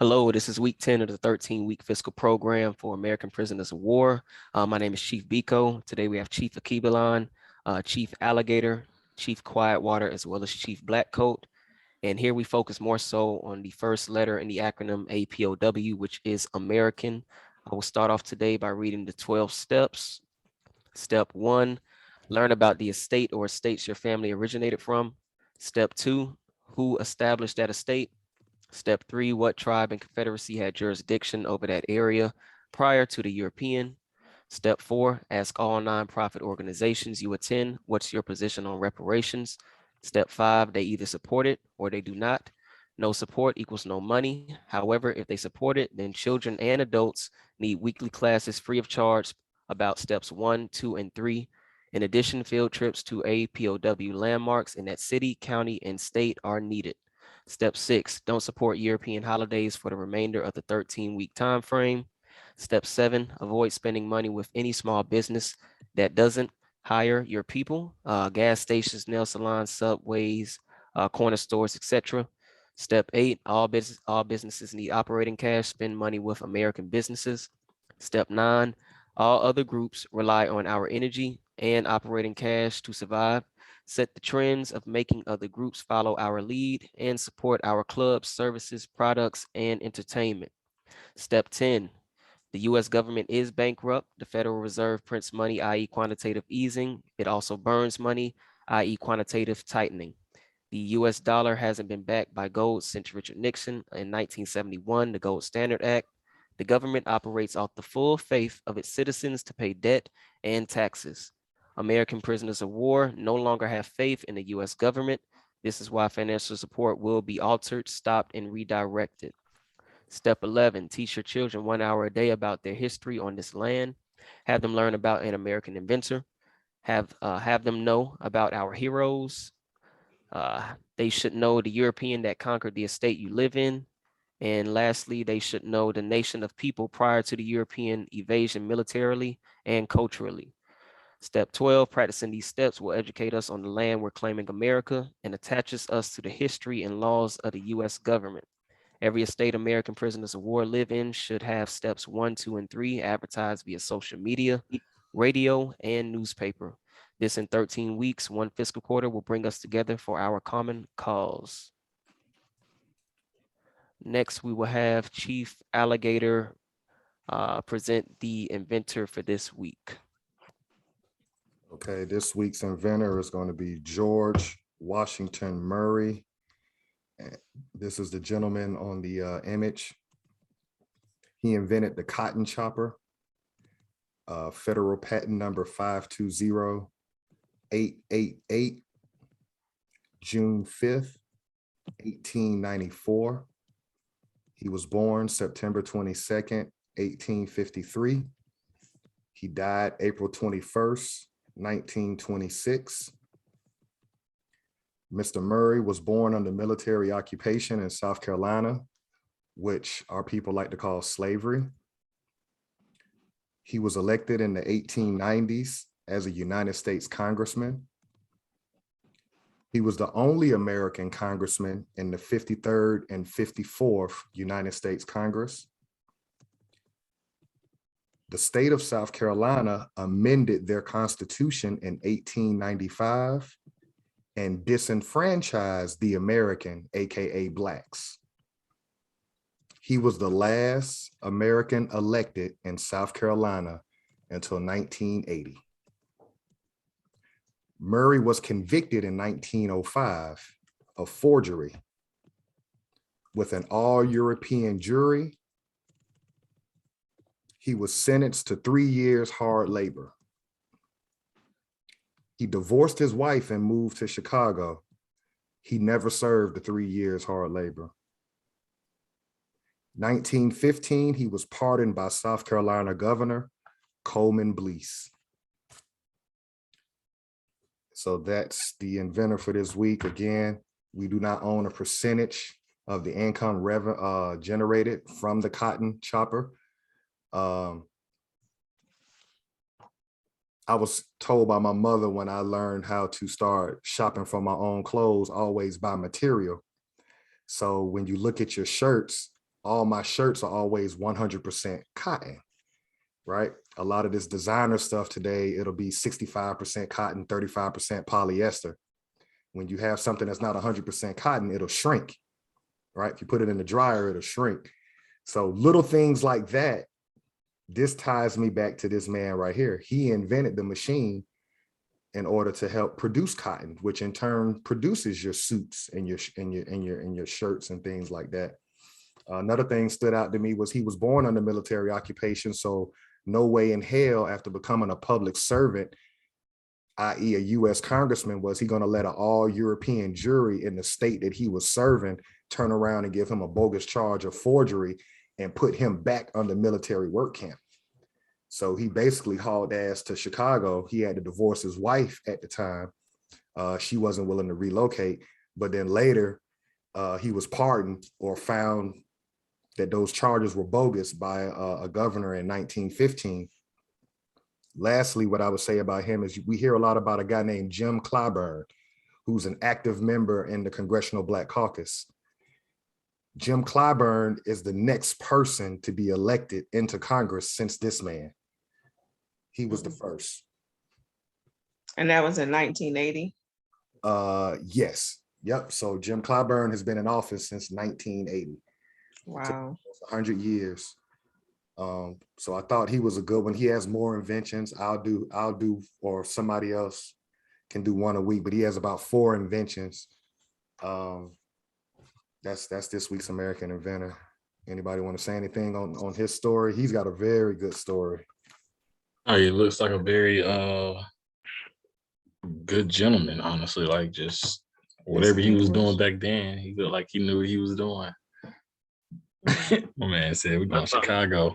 Hello, this is week 10 of the 13-week fiscal program for American Prisoners of War. My name is Chief Biko. Today we have Chief Akibalon, Chief Alligator, Chief Quietwater, as well as Chief Blackcoat. And here we focus more so on the first letter in the acronym APOW, which is American. I will start off today by reading the 12 steps. Step 1, learn about the estate or estates your family originated from. Step 2, who established that estate. Step 3, what tribe and confederacy had jurisdiction over that area prior to the European? Step 4, ask all nonprofit organizations you attend, what's your position on reparations? Step 5, they either support it or they do not. No support equals no money. However, if they support it, then children and adults need weekly classes free of charge about steps 1, 2, and 3. In addition, field trips to APOW landmarks in that city, county, and state are needed. Step 6, don't support European holidays for the remainder of the 13-week time frame. Step 7, avoid spending money with any small business that doesn't hire your people, gas stations, nail salons, subways, corner stores, etc. Step 8, all businesses need operating cash, spend money with American businesses. Step 9, all other groups rely on our energy and operating cash to survive. Set the trends of making other groups follow our lead and support our clubs, services, products, and entertainment. Step 10, the US government is bankrupt. The Federal Reserve prints money, i.e. quantitative easing. It also burns money, i.e. quantitative tightening. The US dollar hasn't been backed by gold since Richard Nixon in 1971, the Gold Standard Act. The government operates off the full faith of its citizens to pay debt and taxes. American prisoners of war no longer have faith in the US government. This is why financial support will be altered, stopped, and redirected. Step 11, teach your children 1 hour a day about their history on this land. Have them learn about an American inventor. Have them know about our heroes. They should know the European that conquered the estate you live in. And lastly, they should know the nation of people prior to the European invasion militarily and culturally. Step 12, practicing these steps will educate us on the land we're claiming America and attaches us to the history and laws of the US government. Every estate American prisoners of war live in should have steps 1, 2, and 3 advertised via social media, radio, and newspaper. This in 13 weeks, one fiscal quarter will bring us together for our common cause. Next, we will have Chief Alligator present the inventor for this week. Okay, this week's inventor is going to be George Washington Murray. This is the gentleman on the image. He invented the cotton chopper, federal patent number 520888, June 5th, 1894. He was born September 22nd, 1853. He died April 21st, 1926. Mr. Murray was born under military occupation in South Carolina, which our people like to call slavery. He was elected in the 1890s as a United States congressman. He was the only American congressman in the 53rd and 54th United States Congress. The state of South Carolina amended their constitution in 1895 and disenfranchised the American, AKA Blacks. He was the last American elected in South Carolina until 1980. Murray was convicted in 1905 of forgery. With an all-European jury, he was sentenced to 3 years hard labor. He divorced his wife and moved to Chicago. He never served the 3 years hard labor. 1915, he was pardoned by South Carolina Governor Coleman Blease. So that's the inventor for this week. Again, we do not own a percentage of the income generated from the cotton chopper. I was told by my mother when I learned how to start shopping for my own clothes, always buy material. So when you look at your shirts, all my shirts are always 100% cotton, right? A lot of this designer stuff today, it'll be 65% cotton, 35% polyester. When you have something that's not 100% cotton, it'll shrink, right? If you put it in the dryer, it'll shrink. So little things like that, this ties me back to this man right here. He invented the machine in order to help produce cotton, which in turn produces your suits and your shirts and things like that. Another thing stood out to me was he was born under military occupation, so no way in hell after becoming a public servant, i.e. a U.S. congressman, was he going to let an all-European jury in the state that he was serving turn around and give him a bogus charge of forgery and put him back under military work camp. So he basically hauled ass to Chicago. He had to divorce his wife at the time. She wasn't willing to relocate, but then later he was pardoned or found that those charges were bogus by a governor in 1915. Lastly, what I would say about him is we hear a lot about a guy named Jim Clyburn, who's an active member in the Congressional Black Caucus. Jim Clyburn is the next person to be elected into Congress since this man. He was the first. And that was in 1980? Yes. Yep. So Jim Clyburn has been in office since 1980. Wow. 100 years. So I thought he was a good one. He has more inventions. I'll do, or somebody else can do one a week, but he has about 4 inventions. That's this week's American Inventor. Anybody want to say anything on his story? He's got a very good story. Oh, he looks like a very good gentleman, honestly. Like just whatever he was doing back then, he looked like he knew what he was doing. My man said, "We're going to Chicago."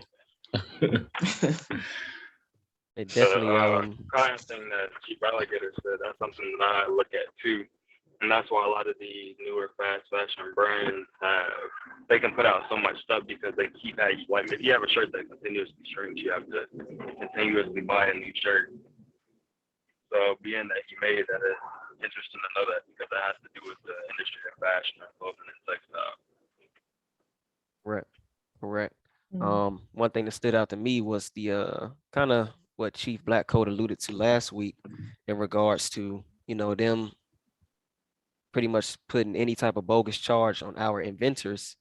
It definitely The kind of thing that Chief Alligator said, that's something that I look at too. And that's why a lot of these newer fast fashion brands they can put out so much stuff because they keep having, like if you have a shirt that continuously shrinks, you have to continuously buy a new shirt. So being that he made that, is interesting to know that because it has to do with the industry of fashion and clothing and textile. Correct. One thing that stood out to me was the kind of what Chief Blackcoat alluded to last week in regards to, them pretty much putting any type of bogus charge on our inventors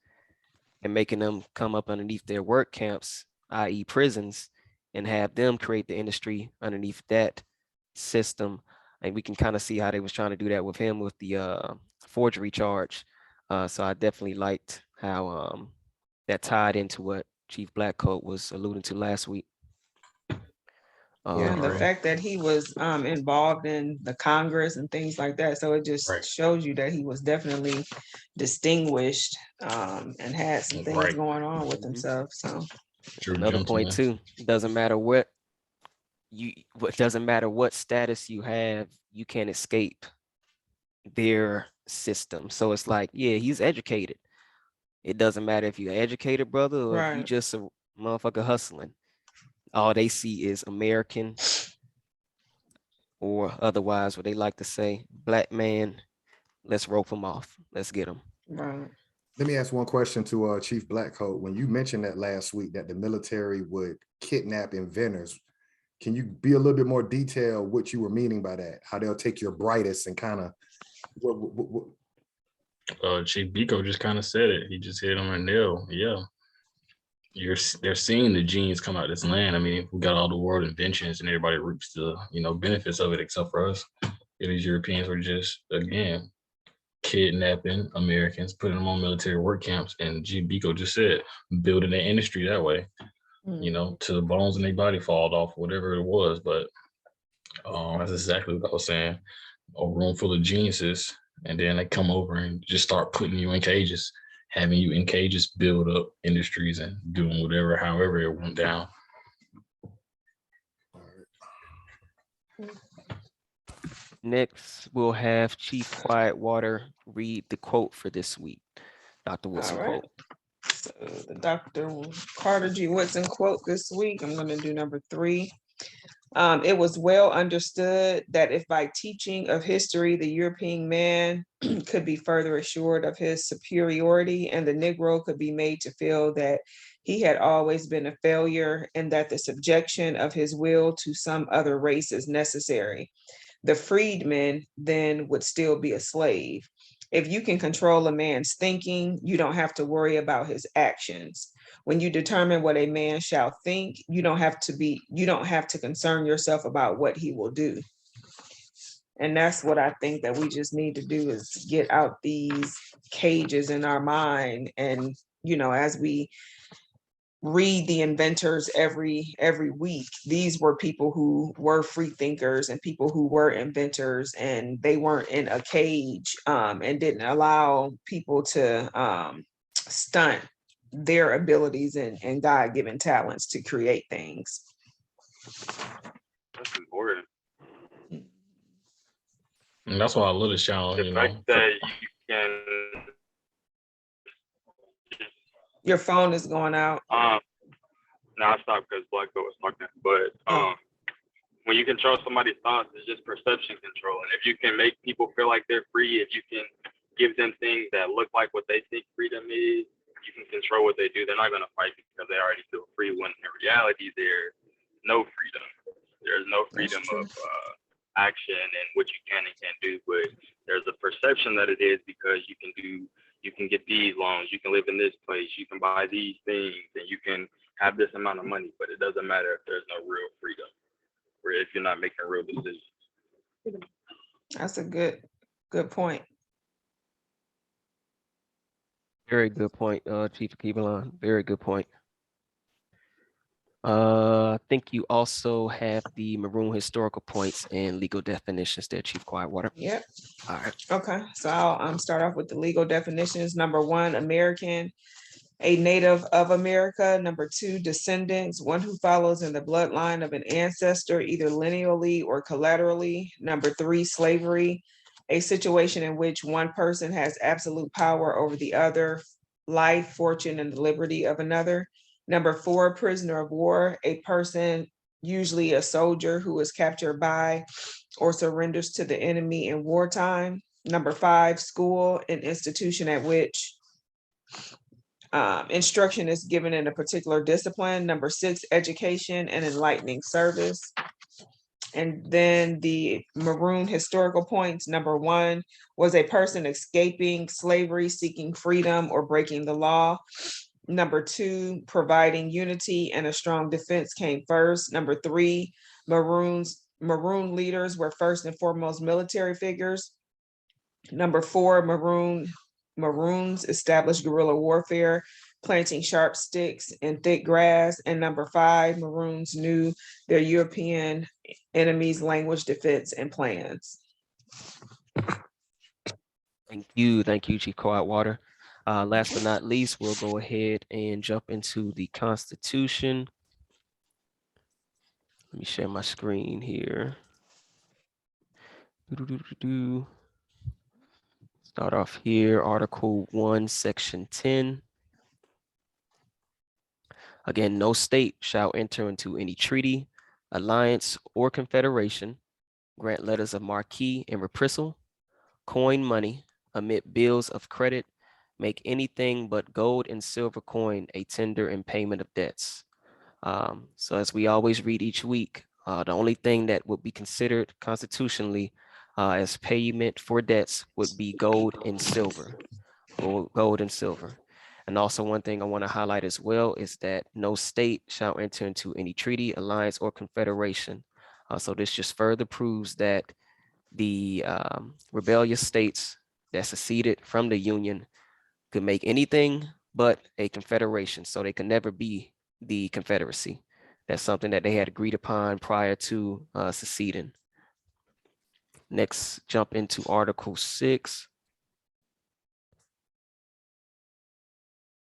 and making them come up underneath their work camps, i.e. prisons, and have them create the industry underneath that system. And we can kind of see how they was trying to do that with him with the forgery charge. So I definitely liked how that tied into what Chief Blackcoat was alluding to last week. Yeah, and the fact that he was involved in the Congress and things like that. So it just shows you that he was definitely distinguished and had some things going on with himself. So another point too, doesn't matter what status you have, you can't escape their system. So it's like, yeah, he's educated. It doesn't matter if you're educated, brother, or if you just a motherfucker hustling. All they see is American, or otherwise what they like to say, black man, let's rope him off. Let's get him. Right. Let me ask one question to Chief Blackcoat. When you mentioned that last week that the military would kidnap inventors, can you be a little bit more detailed what you were meaning by that? How they'll take your brightest and kind of what? Chief Biko just kind of said it. He just hit on a nail. Yeah. They're seeing the genes come out of this land. I mean, we got all the world inventions and everybody reaps the benefits of it, except for us. These Europeans were just, again, kidnapping Americans, putting them on military work camps, and G. Biko just said, building the industry that way, to the bones in their body fall off, whatever it was. But that's exactly what I was saying. A room full of geniuses, and then they come over and just start putting you in cages, having you in cages, build up industries and doing whatever, however it went down. Next, we'll have Chief Quietwater read the quote for this week. Dr. Woodson quote. So the Dr. Carter G. Woodson quote this week, I'm going to do number 3. It was well understood that if by teaching of history, the European man could be further assured of his superiority, and the Negro could be made to feel that he had always been a failure, and that the subjection of his will to some other race is necessary, the freedman then would still be a slave. If you can control a man's thinking, you don't have to worry about his actions. When you determine what a man shall think, you don't have to concern yourself about what he will do. And that's what I think that we just need to do, is get out these cages in our mind. And, as we read the inventors every week, these were people who were free thinkers and people who were inventors, and they weren't in a cage, and didn't allow people to stunt their abilities and God-given talents to create things. That's important. And that's why I love this channel. The fact that you can. Your phone is going out. Now I stopped because Black Goat was talking. But when you control somebody's thoughts, it's just perception control. And if you can make people feel like they're free, if you can give them things that look like what they think freedom is, you can control what they do. They're not going to fight because they already feel free, when in reality there's no freedom. There's no freedom of action and what you can and can't do. But there's a perception that it is, because you can get these loans, you can live in this place, you can buy these things, and you can have this amount of money. But it doesn't matter if there's no real freedom, or if you're not making real decisions. That's a good point. Very good point, Chief Akibalon. Very good point. I think you also have the maroon historical points and legal definitions there, Chief Quietwater. Yep. All right. Okay, so I'll start off with the legal definitions. Number 1, American, a native of America. Number 2, descendants, one who follows in the bloodline of an ancestor, either lineally or collaterally. Number 3, slavery, a situation in which one person has absolute power over the other, life, fortune, and the liberty of another. Number 4, prisoner of war, a person, usually a soldier, who is captured by or surrenders to the enemy in wartime. Number 5, school, an institution at which instruction is given in a particular discipline. Number 6, education and enlightening service. And then the maroon historical points. Number 1 was a person escaping slavery, seeking freedom, or breaking the law. Number 2, providing unity and a strong defense came first. Number 3, maroon leaders were first and foremost military figures. Number 4, maroons established guerrilla warfare, planting sharp sticks in thick grass. And number 5, maroons knew their European enemies' language, defense, and plans. Thank you, Chief Quietwater. Last but not least, we'll go ahead and jump into the Constitution. Let me share my screen here. Start off here, Article 1, Section 10. Again, no state shall enter into any treaty, alliance, or confederation, grant letters of marque and reprisal, coin money, emit bills of credit, make anything but gold and silver coin a tender in payment of debts. So as we always read each week, the only thing that would be considered constitutionally as payment for debts would be gold and silver. Gold and silver. And also one thing I want to highlight as well is that no state shall enter into any treaty, alliance, or confederation. So this just further proves that the rebellious states that seceded from the Union could make anything but a confederation. So they could never be the Confederacy. That's something that they had agreed upon prior to seceding. Next, jump into Article 6.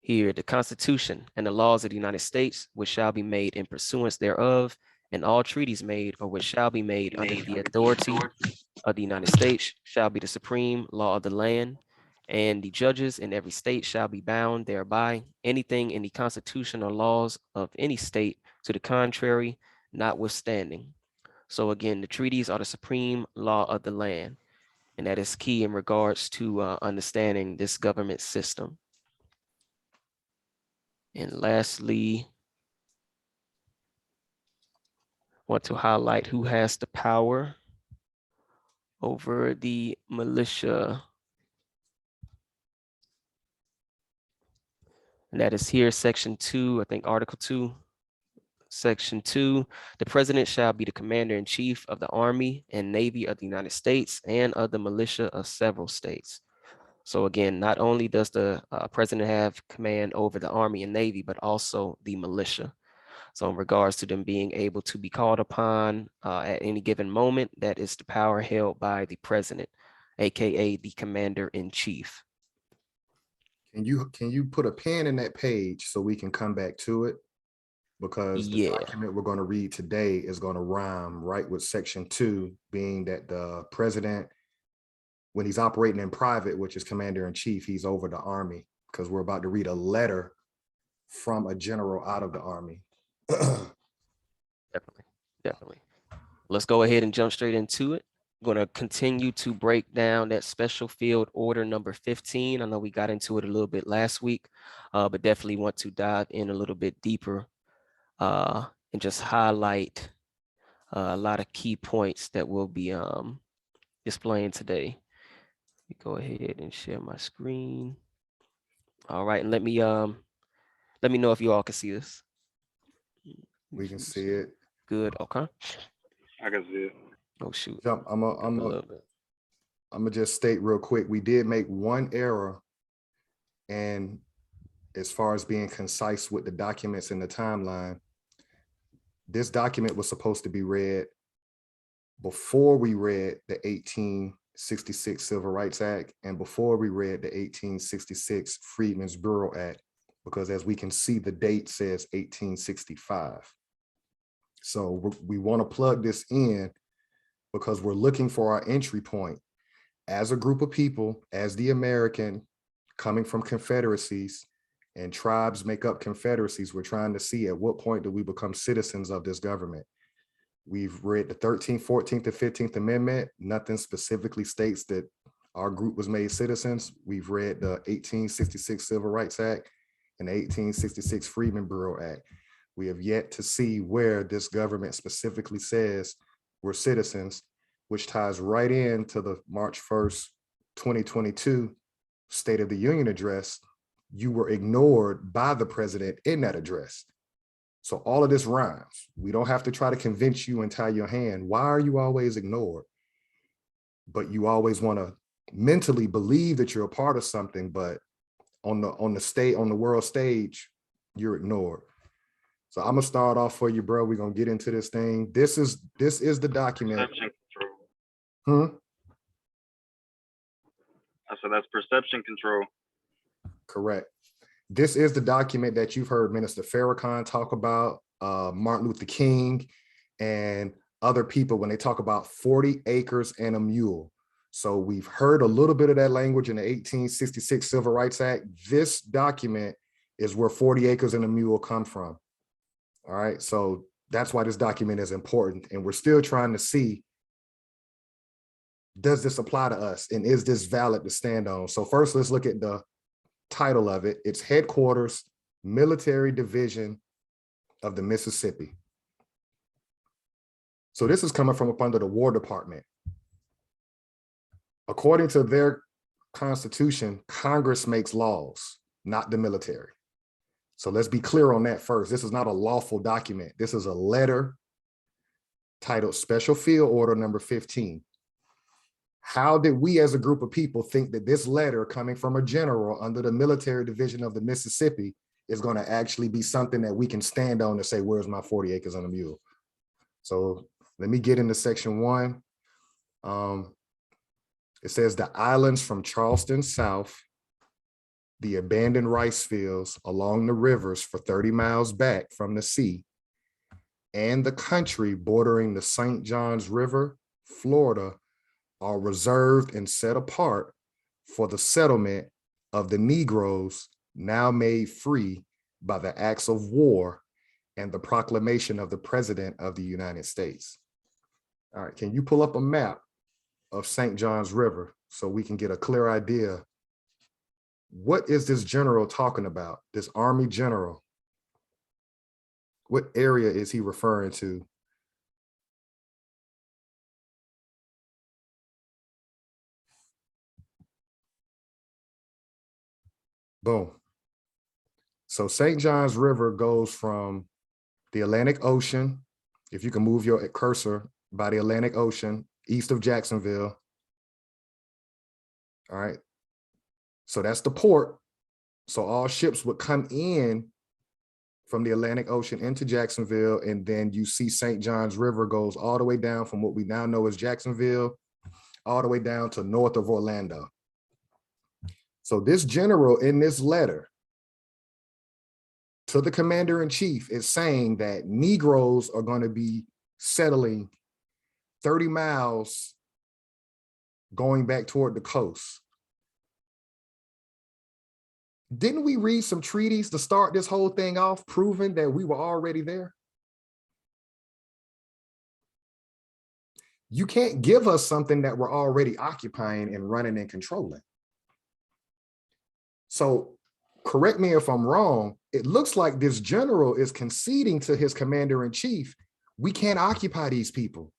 Here, the Constitution and the laws of the United States, which shall be made in pursuance thereof, and all treaties made or which shall be made under the authority of the United States shall be the supreme law of the land, and the judges in every state shall be bound thereby. Anything in the Constitution or laws of any state to the contrary, notwithstanding. So again, the treaties are the supreme law of the land, and that is key in regards to understanding this government system. And lastly, want to highlight who has the power over the militia. And that is here, section 2, I think article 2, section 2. The president shall be the commander-in-chief of the Army and Navy of the United States and of the militia of several states. So again, not only does the president have command over the Army and Navy, but also the militia. So in regards to them being able to be called upon at any given moment, that is the power held by the president, AKA the commander-in-chief. Can you put a pin in that page so we can come back to it? Because the document we're going to read today is going to rhyme right with section 2, being that the president, when he's operating in private, which is commander-in-chief, he's over the Army, because we're about to read a letter from a general out of the Army. Definitely. Let's go ahead and jump straight into it. I'm going to continue to break down that special field order number 15. I know we got into it a little bit last week, but definitely want to dive in a little bit deeper and just highlight a lot of key points that we'll be displaying today. Let me go ahead and share my screen. All right, and let me know if you all can see this. We can see it. Good. Okay. I can see it. Oh shoot. I'm gonna just state real quick. We did make one error, and as far as being concise with the documents in the timeline, this document was supposed to be read before we read the 1866 Civil Rights Act and before we read the 1866 Freedmen's Bureau Act, because as we can see, the date says 1865. So we want to plug this in because we're looking for our entry point as a group of people, as the American coming from confederacies, and tribes make up confederacies. We're trying to see at what point do we become citizens of this government. We've read the 13th, 14th, and 15th Amendment. Nothing specifically states that our group was made citizens. We've read the 1866 Civil Rights Act and the 1866 Freedmen's Bureau Act. We have yet to see where this government specifically says we're citizens, which ties right into the March 1st, 2022 State of the Union address. You were ignored by the president in that address. So all of this rhymes. We don't have to try to convince you and tie your hand. Why are you always ignored? But you always want to mentally believe that you're a part of something, but on the world stage, you're ignored. So I'm gonna start off for you, bro. We're gonna get into this thing. This is the document. Perception control. I said that's perception control. Correct. This is the document that you've heard Minister Farrakhan talk about, Martin Luther King, and other people when they talk about 40 acres and a mule. So we've heard a little bit of that language in the 1866 Civil Rights Act. This document is where 40 acres and a mule come from. All right, so that's why this document is important. And we're still trying to see, does this apply to us? And is this valid to stand on? So first, let's look at the title of it. It's Headquarters, Military Division of the Mississippi. So this is coming from up under the War Department. According to their constitution, Congress makes laws, not the military. So let's be clear on that first. This is not a lawful document. This is a letter titled Special Field Order number 15. How did we as a group of people think that this letter coming from a general under the military division of the Mississippi is going to actually be something that we can stand on to say, where's my 40 acres and a mule? So let me get into section 1. It says the islands from Charleston south, the abandoned rice fields along the rivers for 30 miles back from the sea, and the country bordering the St. Johns River, Florida, are reserved and set apart for the settlement of the Negros now made free by the acts of war and the proclamation of the President of the United States. All right, can you pull up a map of St. John's River so we can get a clear idea? What is this general talking about? This Army general? What area is he referring to? Boom. So St. John's River goes from the Atlantic Ocean, if you can move your cursor by the Atlantic Ocean, east of Jacksonville. All right. So that's the port. So all ships would come in from the Atlantic Ocean into Jacksonville, and then you see St. John's River goes all the way down from what we now know as Jacksonville, all the way down to north of Orlando. So this general in this letter to the commander-in-chief is saying that Negroes are going to be settling 30 miles going back toward the coast. Didn't we read some treaties to start this whole thing off, proving that we were already there? You can't give us something that we're already occupying and running and controlling. So correct me if I'm wrong, it looks like this general is conceding to his commander-in-chief, we can't occupy these people.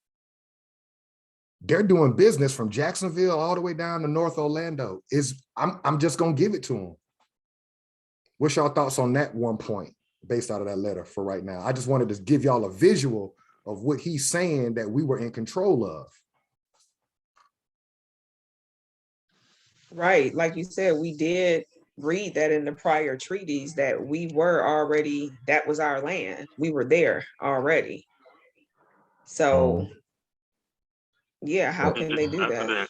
They're doing business from Jacksonville all the way down to North Orlando. I'm just gonna give it to them. What's y'all thoughts on that one point based out of that letter for right now? I just wanted to give y'all a visual of what he's saying that we were in control of. Right, like you said, we did read that in the prior treaties that we were already, that was our land. We were there already. So yeah, how can they do that?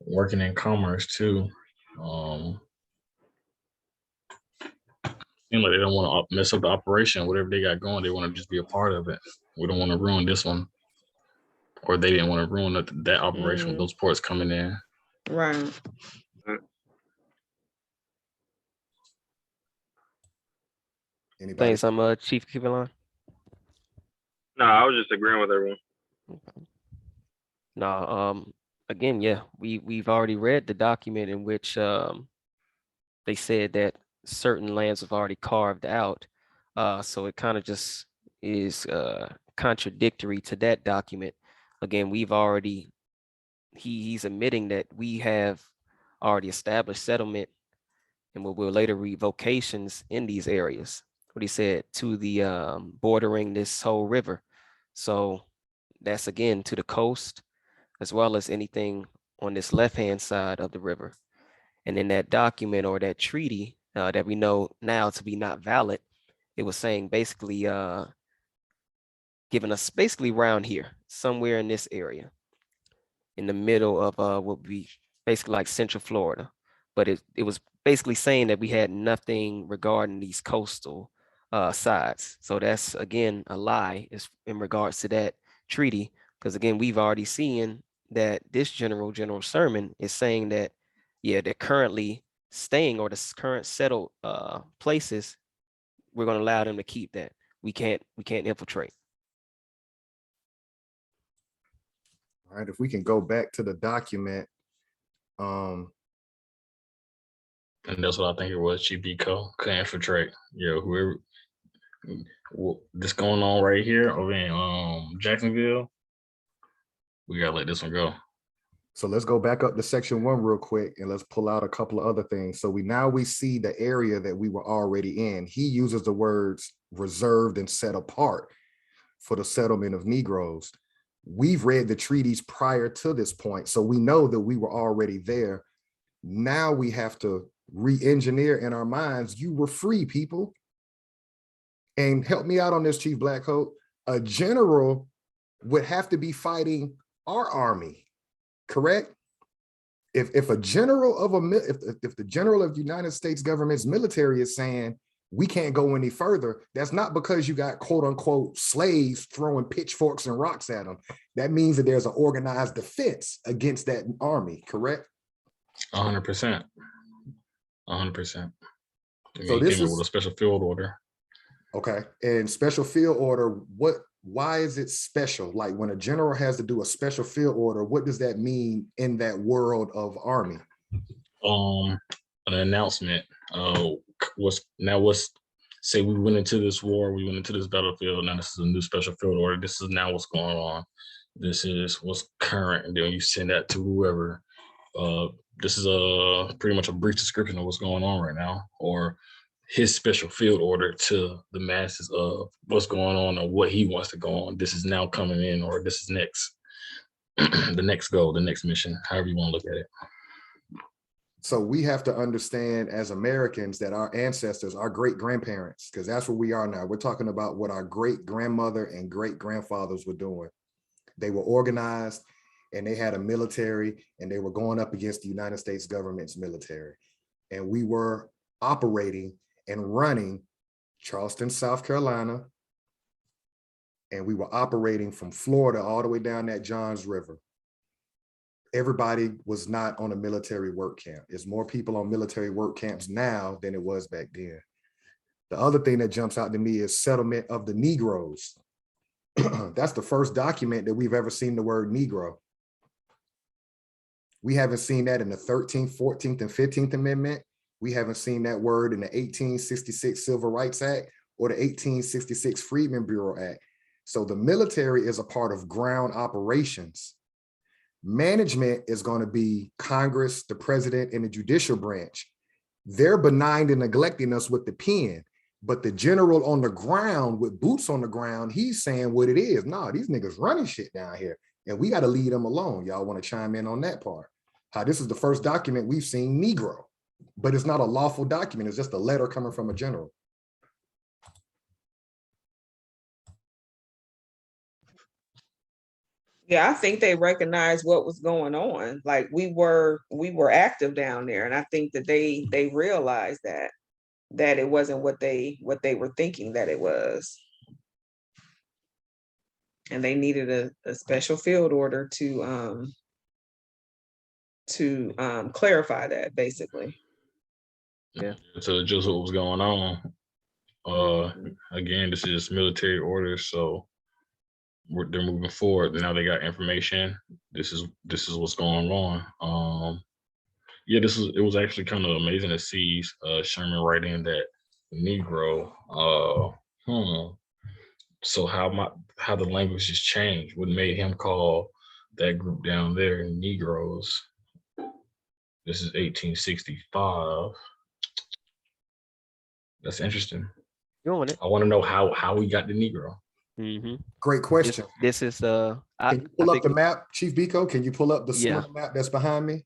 Working in commerce too. Seems like they don't want to mess up the operation. Whatever they got going, they want to just be a part of it. We don't want to ruin this one. Or they didn't want to ruin that operation with those ports coming in. Right. Anybody? Thanks, Chief Keelan. No, I was just agreeing with everyone. Okay. No, again, yeah, we've already read the document in which they said that certain lands have already carved out. So it kind of just is contradictory to that document. Again, we've already, he's admitting that we have already established settlement, and we'll later read vocations in these areas. What he said, to the bordering this whole river. So that's again to the coast, as well as anything on this left-hand side of the river. And in that document or that treaty that we know now to be not valid, it was saying basically giving us basically around here, somewhere in this area, in the middle of what would be basically like Central Florida. But it was basically saying that we had nothing regarding these coastal sides. So that's, again, a lie is in regards to that treaty, because again, we've already seen that this General Sherman is saying that, yeah, they're currently staying, or the current settled places, we're going to allow them to keep that. We can't infiltrate. All right, if we can go back to the document. And that's what I think it was. Chief Biko couldn't infiltrate. Yeah, whoever this going on right here over in Jacksonville, we gotta let this one go. So let's go back up to section 1 real quick, and let's pull out a couple of other things. So we see the area that we were already in. He uses the words reserved and set apart for the settlement of Negroes. We've read the treaties prior to this point, so we know that we were already there. Now we have to re-engineer in our minds, you were free, people. And help me out on this, Chief Blackcoat. A general would have to be fighting our army, correct? If the general of the United States government's military is saying we can't go any further, that's not because you got quote unquote slaves throwing pitchforks and rocks at them. That means that there's an organized defense against that army, correct? 100%. 100%. So this is with a special field order. Okay, and special field order, why is it special? Like when a general has to do a special field order, what does that mean in that world of Army? An announcement. Say we went into this war, we went into this battlefield. Now this is a new special field order. This is now what's going on. This is what's current, and then you send that to whoever. This is pretty much a brief description of what's going on right now, or his special field order to the masses of what's going on or what he wants to go on. This is now coming in, or this is next, the next goal, the next mission, however you want to look at it. So we have to understand as Americans that our ancestors, our great grandparents, because that's where we are now. We're talking about what our great grandmother and great grandfathers were doing. They were organized and they had a military and they were going up against the United States government's military. And we were operating and running Charleston, South Carolina. And we were operating from Florida all the way down that Johns River. Everybody was not on a military work camp. There's more people on military work camps now than it was back then. The other thing that jumps out to me is settlement of the Negros. That's the first document that we've ever seen the word Negro. We haven't seen that in the 13th, 14th, and 15th Amendment. We haven't seen that word in the 1866 Civil Rights Act or the 1866 Freedmen Bureau Act. So the military is a part of ground operations. Management is going to be Congress, the president, and the judicial branch. They're benign and neglecting us with the pen, but the general on the ground with boots on the ground, he's saying what it is. No, these niggas running shit down here and we got to leave them alone. Y'all want to chime in on that part? How this is the first document we've seen Negro, but it's not a lawful document. It's just a letter coming from a general. Yeah, I think they recognized what was going on. Like we were active down there, and I think that they realized that it wasn't what they were thinking that it was, and they needed a special field order to clarify that, basically. Yeah. So just what was going on. Again, this is military orders, so they're moving forward. Now they got information. This is what's going on. Yeah, it was actually kind of amazing to see Sherman write in that Negro. So how the language has changed? What made him call that group down there Negros? This is 1865. That's interesting. You want it? I want to know how we got the Negro. Mm-hmm. Great question. This is can you pull up the map, Chief Biko? Can you pull up the Seminole map that's behind me?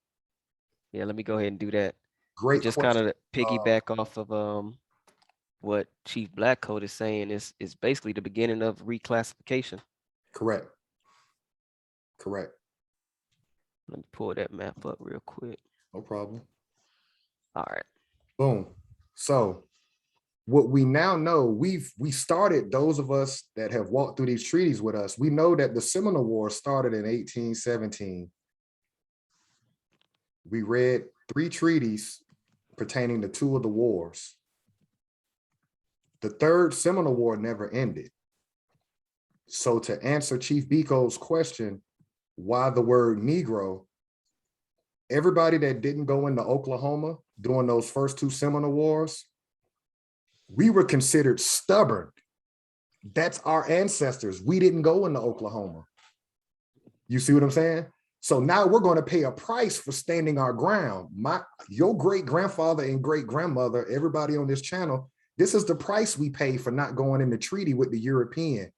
Yeah, let me go ahead and do that. Great. Just kind of piggyback off of what Chief Blackcoat is saying is basically the beginning of reclassification. Correct. Correct. Let me pull that map up real quick. No problem. All right. Boom. So what we now know, we started, those of us that have walked through these treaties with us, we know that the Seminole War started in 1817. We read 3 treaties pertaining to 2 of the wars. The 3rd Seminole War never ended. So to answer Chief Biko's question, why the word Negro, everybody that didn't go into Oklahoma during those first 2 Seminole Wars, we were considered stubborn. That's our ancestors. We didn't go into Oklahoma. You see what I'm saying? So now we're going to pay a price for standing our ground. Your great grandfather and great grandmother, everybody on this channel, this is the price we pay for not going in the treaty with the European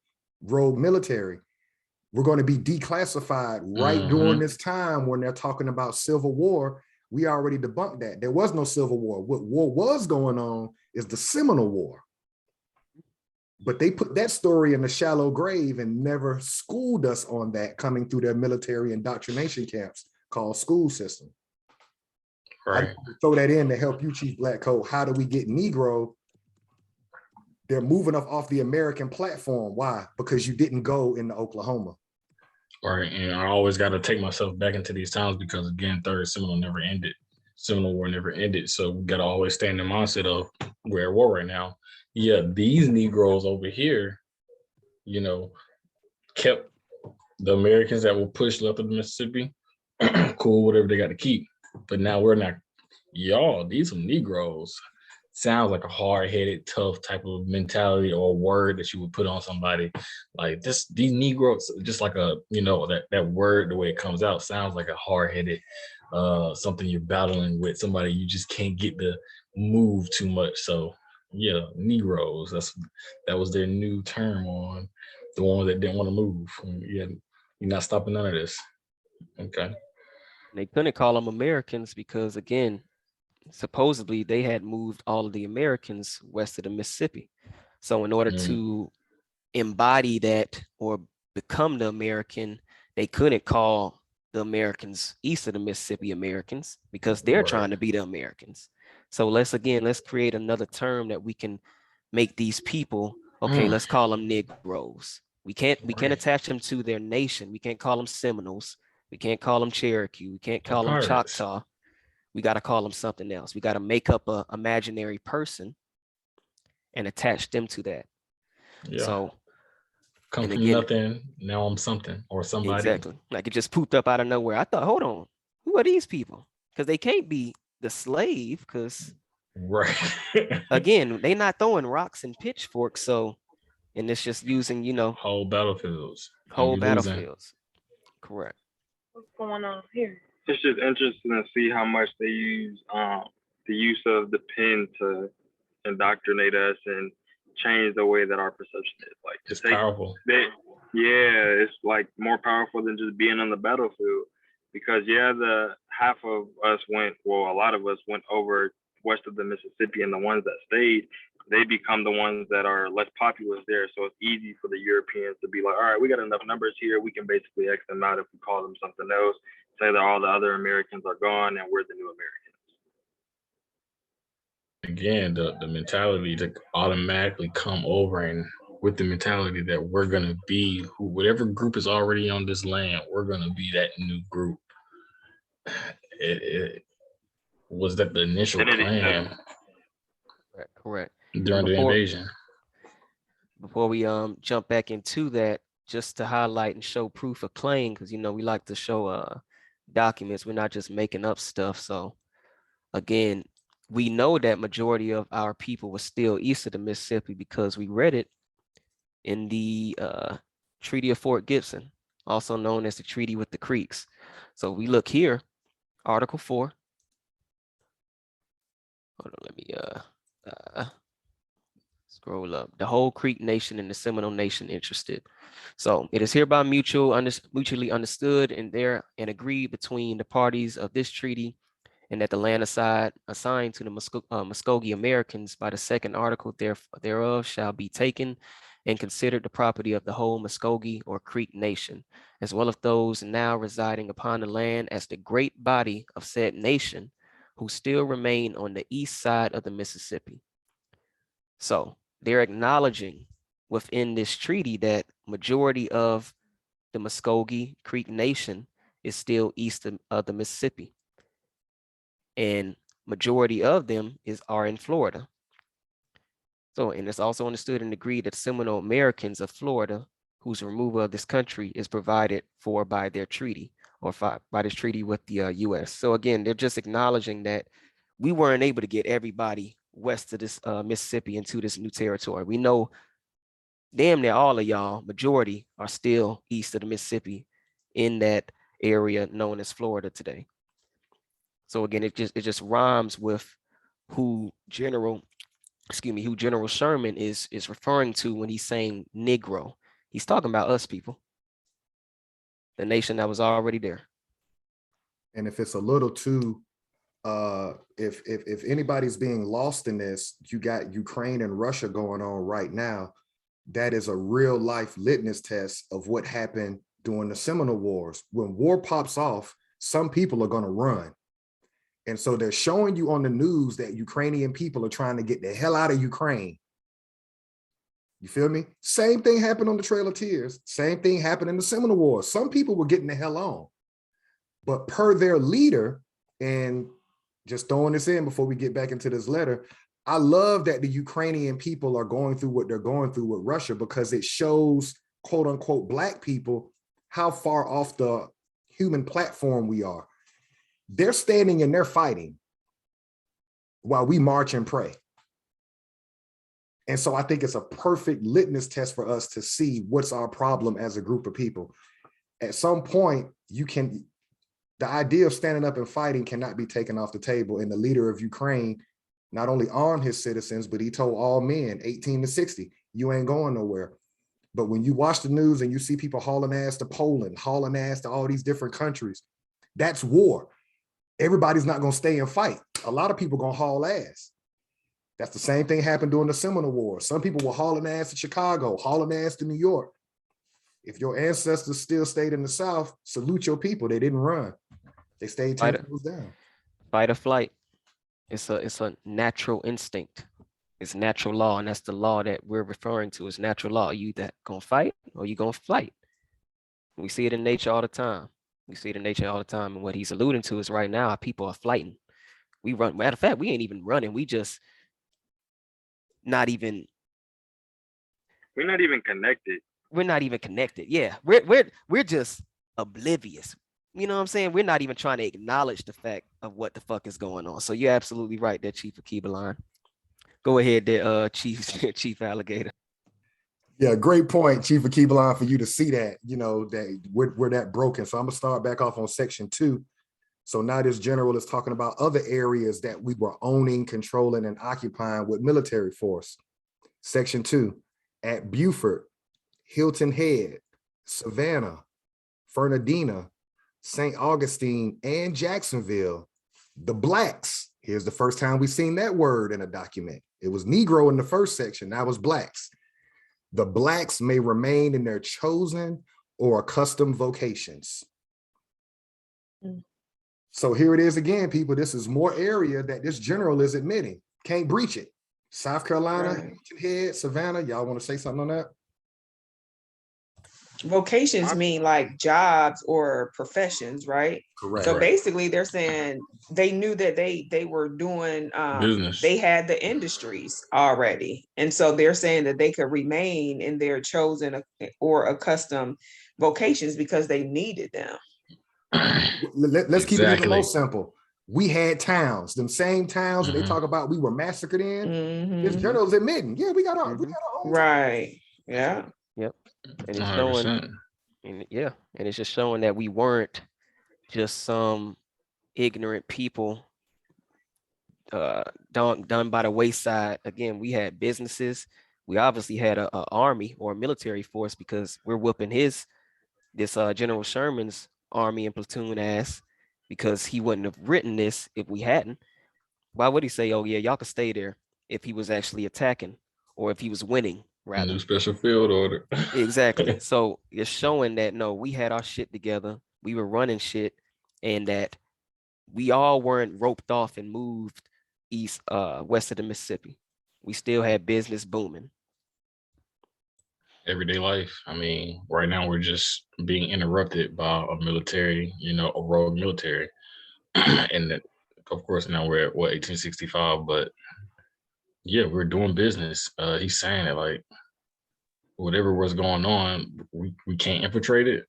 rogue military. We're going to be declassified right during this time when they're talking about Civil War. We already debunked that. There was no Civil War. What war was going on is the Seminole War. But they put that story in the shallow grave and never schooled us on that coming through their military indoctrination camps called school system. Right. I throw that in to help you, Chief Blackcoat. How do we get Negro? They're moving off the American platform. Why? Because you didn't go into Oklahoma. Right, and I always got to take myself back into these times because, again, Third Seminole never ended. Seminole War never ended. So we got to always stay in the mindset of we're at war right now. Yeah, these Negroes over here, you know, kept the Americans that were pushed left of the Mississippi. Cool, whatever they got to keep. But now we're not, y'all, these some Negroes. Sounds like a hard-headed, tough type of mentality or word that you would put on somebody. Like this, these Negroes, just like a, you know, that word, the way it comes out, sounds like a hard-headed, something you're battling with, somebody you just can't get to move too much. So yeah, Negroes, that was their new term on the ones that didn't want to move. Yeah, you're not stopping none of this. Okay. They couldn't call them Americans because, again, supposedly they had moved all of the Americans west of the Mississippi. So in order to embody that or become the American, they couldn't call the Americans east of the Mississippi Americans because they're trying to be the Americans. So let's create another term that we can make these people, okay, let's call them Negros. We can't attach them to their nation. We can't call them Seminoles. We can't call them Cherokee. We can't call them Choctaw. We got to call them something else. We got to make up an imaginary person and attach them to that. Yeah. So come from nothing, now I'm something or somebody. Exactly. Like it just pooped up out of nowhere. I thought, hold on, who are these people? Because they can't be the slave, because again, they not throwing rocks and pitchforks. So, and it's just using, you know, whole battlefields. Correct. What's going on here? It's just interesting to see how much they use the use of the pen to indoctrinate us and change the way that our perception is. Like it's powerful. It's like more powerful than just being on the battlefield, because the half of us a lot of us went over west of the Mississippi, and the ones that stayed, they become the ones that are less populous there. So it's easy for the Europeans to be like, all right, we got enough numbers here. We can basically X them out if we call them something else, say that all the other Americans are gone and we're the new Americans. Again, the mentality to automatically come over, and with the mentality that we're going to be whatever group is already on this land, we're going to be that new group. It was that the initial plan. Correct. During the invasion. Before we jump back into that, just to highlight and show proof of claim, because, you know, we like to show documents. We're not just making up stuff. So again, we know that majority of our people were still east of the Mississippi because we read it in the Treaty of Fort Gibson, also known as the Treaty with the Creeks. So we look here, Article 4. Hold on, let me scroll up. The whole Creek Nation and the Seminole Nation interested. So it is hereby mutually understood and agreed between the parties of this treaty, and that the land assigned to the Muskogee Americans by the second article thereof shall be taken and considered the property of the whole Muskogee or Creek Nation, as well as those now residing upon the land as the great body of said nation, who still remain on the east side of the Mississippi. So they're acknowledging within this treaty that majority of the Muskogee Creek Nation is still east of the Mississippi, and majority of them are in Florida. So, and it's also understood and agreed that Seminole Americans of Florida, whose removal of this country is provided for by their treaty, or by this treaty with the U.S. So again, they're just acknowledging that we weren't able to get everybody west of this Mississippi into this new territory. We know damn near all of y'all, majority, are still east of the Mississippi in that area known as Florida today. So again, it just rhymes with who General Sherman is referring to when he's saying Negro. He's talking about us people, the nation that was already there. And if it's a little too, if anybody's being lost in this, you got Ukraine and Russia going on right now. That is a real life litmus test of what happened during the Seminole Wars. When war pops off, some people are going to run. And so they're showing you on the news that Ukrainian people are trying to get the hell out of Ukraine. You feel me? Same thing happened on the Trail of Tears. Same thing happened in the Seminole Wars. Some people were getting the hell on. But per their leader, and just throwing this in before we get back into this letter, I love that the Ukrainian people are going through what they're going through with Russia, because it shows quote unquote black people how far off the human platform we are. They're standing and they're fighting while we march and pray. And so I think it's a perfect litmus test for us to see what's our problem as a group of people. At some point, the idea of standing up and fighting cannot be taken off the table. And the leader of Ukraine not only armed his citizens, but he told all men 18 to 60, you ain't going nowhere. But when you watch the news and you see people hauling ass to Poland, hauling ass to all these different countries, that's war. Everybody's not gonna stay and fight. A lot of people gonna haul ass. That's the same thing happened during the Seminole War. Some people were hauling ass to Chicago, hauling ass to New York. If your ancestors still stayed in the South, salute your people. They didn't run. They stayed 10 toes down. Fight or flight. It's a natural instinct. It's natural law, and that's the law that we're referring to as natural law. You either gonna fight or you gonna flight. We see it in nature all the time. We see it in nature all the time. And what he's alluding to is right now, people are flighting. We run. Matter of fact, we ain't even running. We just we're not even connected. We're not even connected. Yeah, we're just oblivious. You know what I'm saying? We're not even trying to acknowledge the fact of what the fuck is going on. So you're absolutely right there, Chief Akibalan. Go ahead there, Chief Alligator. Yeah, great point, Chief Akibalan, for you to see that, you know, that we're that broken. So I'm gonna start back off on section 2. So now this general is talking about other areas that we were owning, controlling, and occupying with military force. Section 2, at Beaufort, Hilton Head, Savannah, Fernandina, St. Augustine, and Jacksonville, the blacks, here's the first time we've seen that word in a document. It was Negro in the first section, now it's blacks. The blacks may remain in their chosen or accustomed vocations. So here it is again, people. This is more area that this general is admitting. Can't breach it. South Carolina, Hilton Head, Savannah, y'all want to say something on that? Vocations mean like jobs or professions, right? Correct. So basically they're saying they knew that they were doing business. They had the industries already. And so they're saying that they could remain in their chosen or accustomed vocations because they needed them. Let's keep it even more simple. We had towns, them same towns that they talk about we were massacred in. This general's admitting, yeah, we got our own. Right. Yeah. Yep. And it's showing, and it's just showing that we weren't just some ignorant people done by the wayside. Again, we had businesses. We obviously had a army or a military force because we're whooping this General Sherman's army and platoon ass, because he wouldn't have written this if we hadn't. Why would he say, oh yeah, y'all could stay there if he was actually attacking or if he was winning? Rather. New special field order. Exactly. So it's showing that no, we had our shit together. We were running shit, and that we all weren't roped off and moved west of the Mississippi. We still had business booming. Everyday life. I mean, right now we're just being interrupted by a military, a rogue military. And that, of course, now we're at 1865, but yeah, we're doing business. He's saying that like whatever was going on, we can't infiltrate it.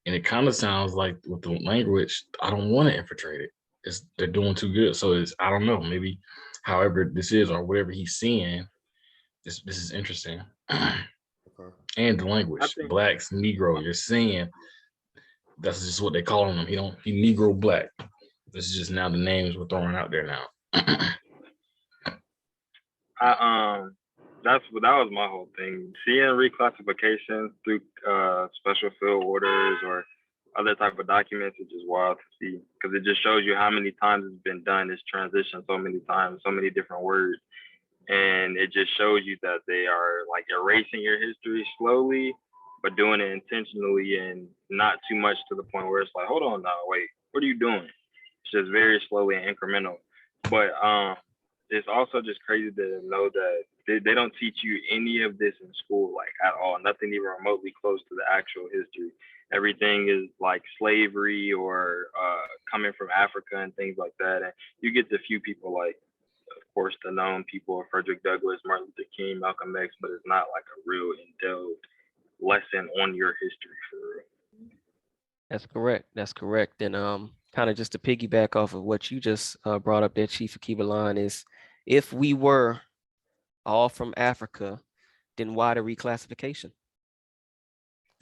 And it kind of sounds like with the language, I don't want to infiltrate it. They're doing too good. So I don't know, maybe however this is or whatever he's seeing, this is interesting. And the language, blacks, Negro, you're saying that's just what they calling him. He Negro black. This is just now the names we're throwing out there now. That was my whole thing. Seeing reclassifications through special field orders or other type of documents is just wild to see, because it just shows you how many times it's been done. It's transitioned so many times, so many different words. And it just shows you that they are like erasing your history slowly, but doing it intentionally and not too much to the point where it's like, hold on now, wait, what are you doing? It's just very slowly and incremental. But it's also just crazy to know that they don't teach you any of this in school, like at all. Nothing even remotely close to the actual history. Everything is like slavery or coming from Africa and things like that. And you get the few people like, of course, the known people, Frederick Douglass, Martin Luther King, Malcolm X, but it's not like a real in-depth lesson on your history for real. That's correct. That's correct. And kind of just to piggyback off of what you just brought up there, Chief Akibalan, is if we were all from Africa, then why the reclassification?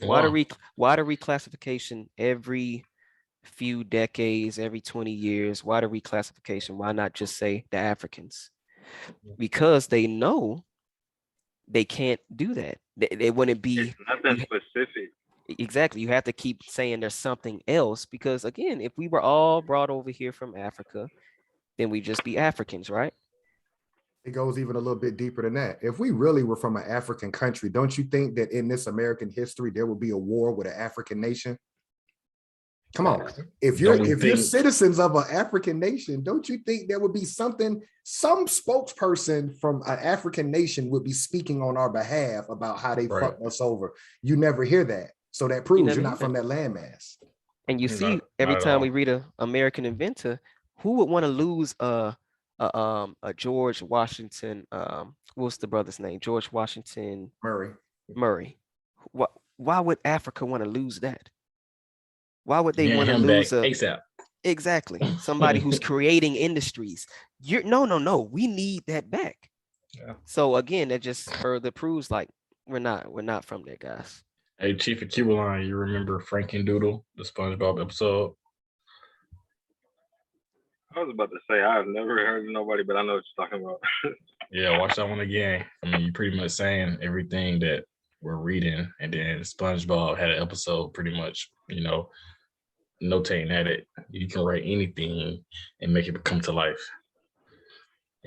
Why the reclassification every few decades, every 20 years? Why the reclassification? Why not just say the Africans? Because they know they can't do that. They wouldn't be. It's nothing specific. Exactly. You have to keep saying there's something else, because again, if we were all brought over here from Africa, then we just be Africans, right? It goes even a little bit deeper than that. If we really were from an African country, don't you think that in this American history, there would be a war with an African nation? Come on. If you're citizens of an African nation, don't you think there would be something, some spokesperson from an African nation would be speaking on our behalf about how they fucked us over? You never hear that. So that proves you're not from that landmass. And you see, every time we read a American Inventor, who would want to lose a George Washington? What's the brother's name? George Washington Murray. Why would Africa want to lose that? Why would they want to lose ASAP? Exactly. Somebody who's creating industries. No. We need that back. Yeah. So again, that just further proves like we're not from there, guys. Hey, Chief Akibalan, you remember Frankie Doodle, the SpongeBob episode? I was about to say I've never heard of nobody, but I know what you're talking about. Yeah, watch that one again. I mean, you're pretty much saying everything that we're reading, and then SpongeBob had an episode pretty much, notating that you can write anything and make it come to life.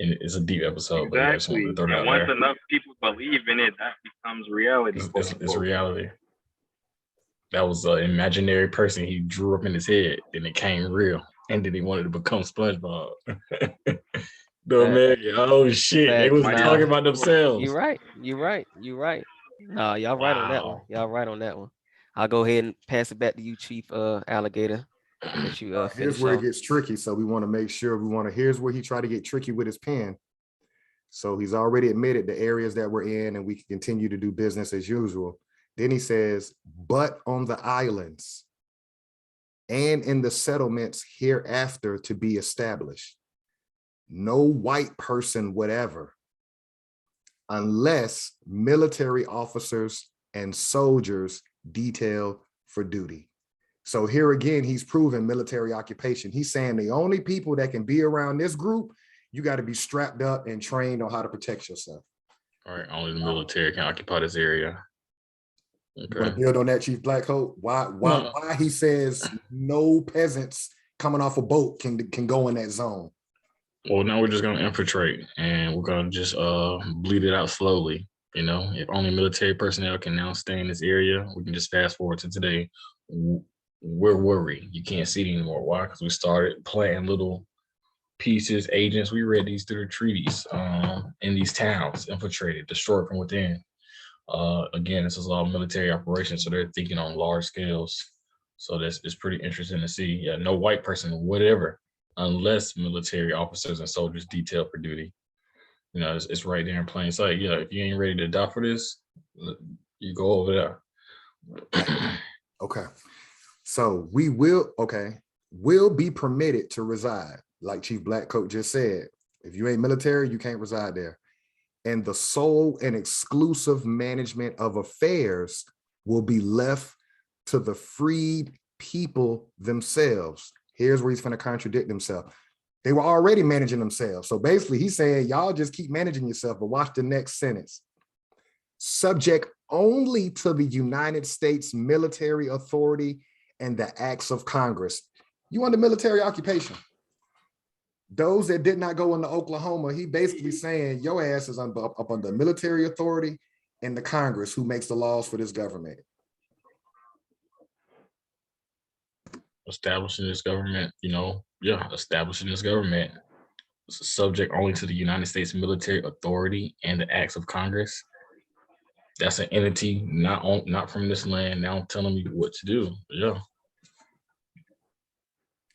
And it's a deep episode. Exactly. But yeah, I just wanted to throw that once there. Enough people believe in it, that becomes reality. It's reality. That was an imaginary person he drew up in his head, then it came real, and then he wanted to become SpongeBob. Oh shit! They was talking about themselves. You're right. No, y'all right on that one. Y'all right on that one. I'll go ahead and pass it back to you, Chief Alligator. That you, here's where it gets tricky. So we want to make sure here's where he tried to get tricky with his pen. So he's already admitted the areas that we're in, and we can continue to do business as usual. Then he says, but on the islands and in the settlements hereafter to be established, no white person whatever, unless military officers and soldiers detailed for duty. So here again, he's proven military occupation. He's saying the only people that can be around this group, you got to be strapped up and trained on how to protect yourself. All right, only the military can occupy this area. Okay. Want to build on that, Chief Blackcoat? Why he says no peasants coming off a boat can go in that zone? Well, now we're just gonna infiltrate, and we're gonna just bleed it out slowly. If only military personnel can now stay in this area, we can just fast forward to today. We're worried. You can't see it anymore. Why? Because we started planting little pieces, agents. We read these through the treaties in these towns, infiltrated, destroyed from within. Again, this is all military operations, so they're thinking on large scales. So it's pretty interesting to see. Yeah, no white person, whatever, unless military officers and soldiers detailed for duty. It's right there in plain sight. Yeah, if you ain't ready to die for this, you go over there. Okay. So we will be permitted to reside, like Chief Blackcoat just said. If you ain't military, you can't reside there. And the sole and exclusive management of affairs will be left to the freed people themselves. Here's where he's going to contradict himself. They were already managing themselves. So basically he's saying, y'all just keep managing yourself, but watch the next sentence. Subject only to the United States military authority and the acts of Congress. You under military occupation. Those that did not go into Oklahoma, he basically saying your ass is up under military authority and the Congress who makes the laws for this government. Establishing this government, establishing this government, subject only to the United States military authority and the acts of Congress. That's an entity not from this land now telling me what to do. Yeah.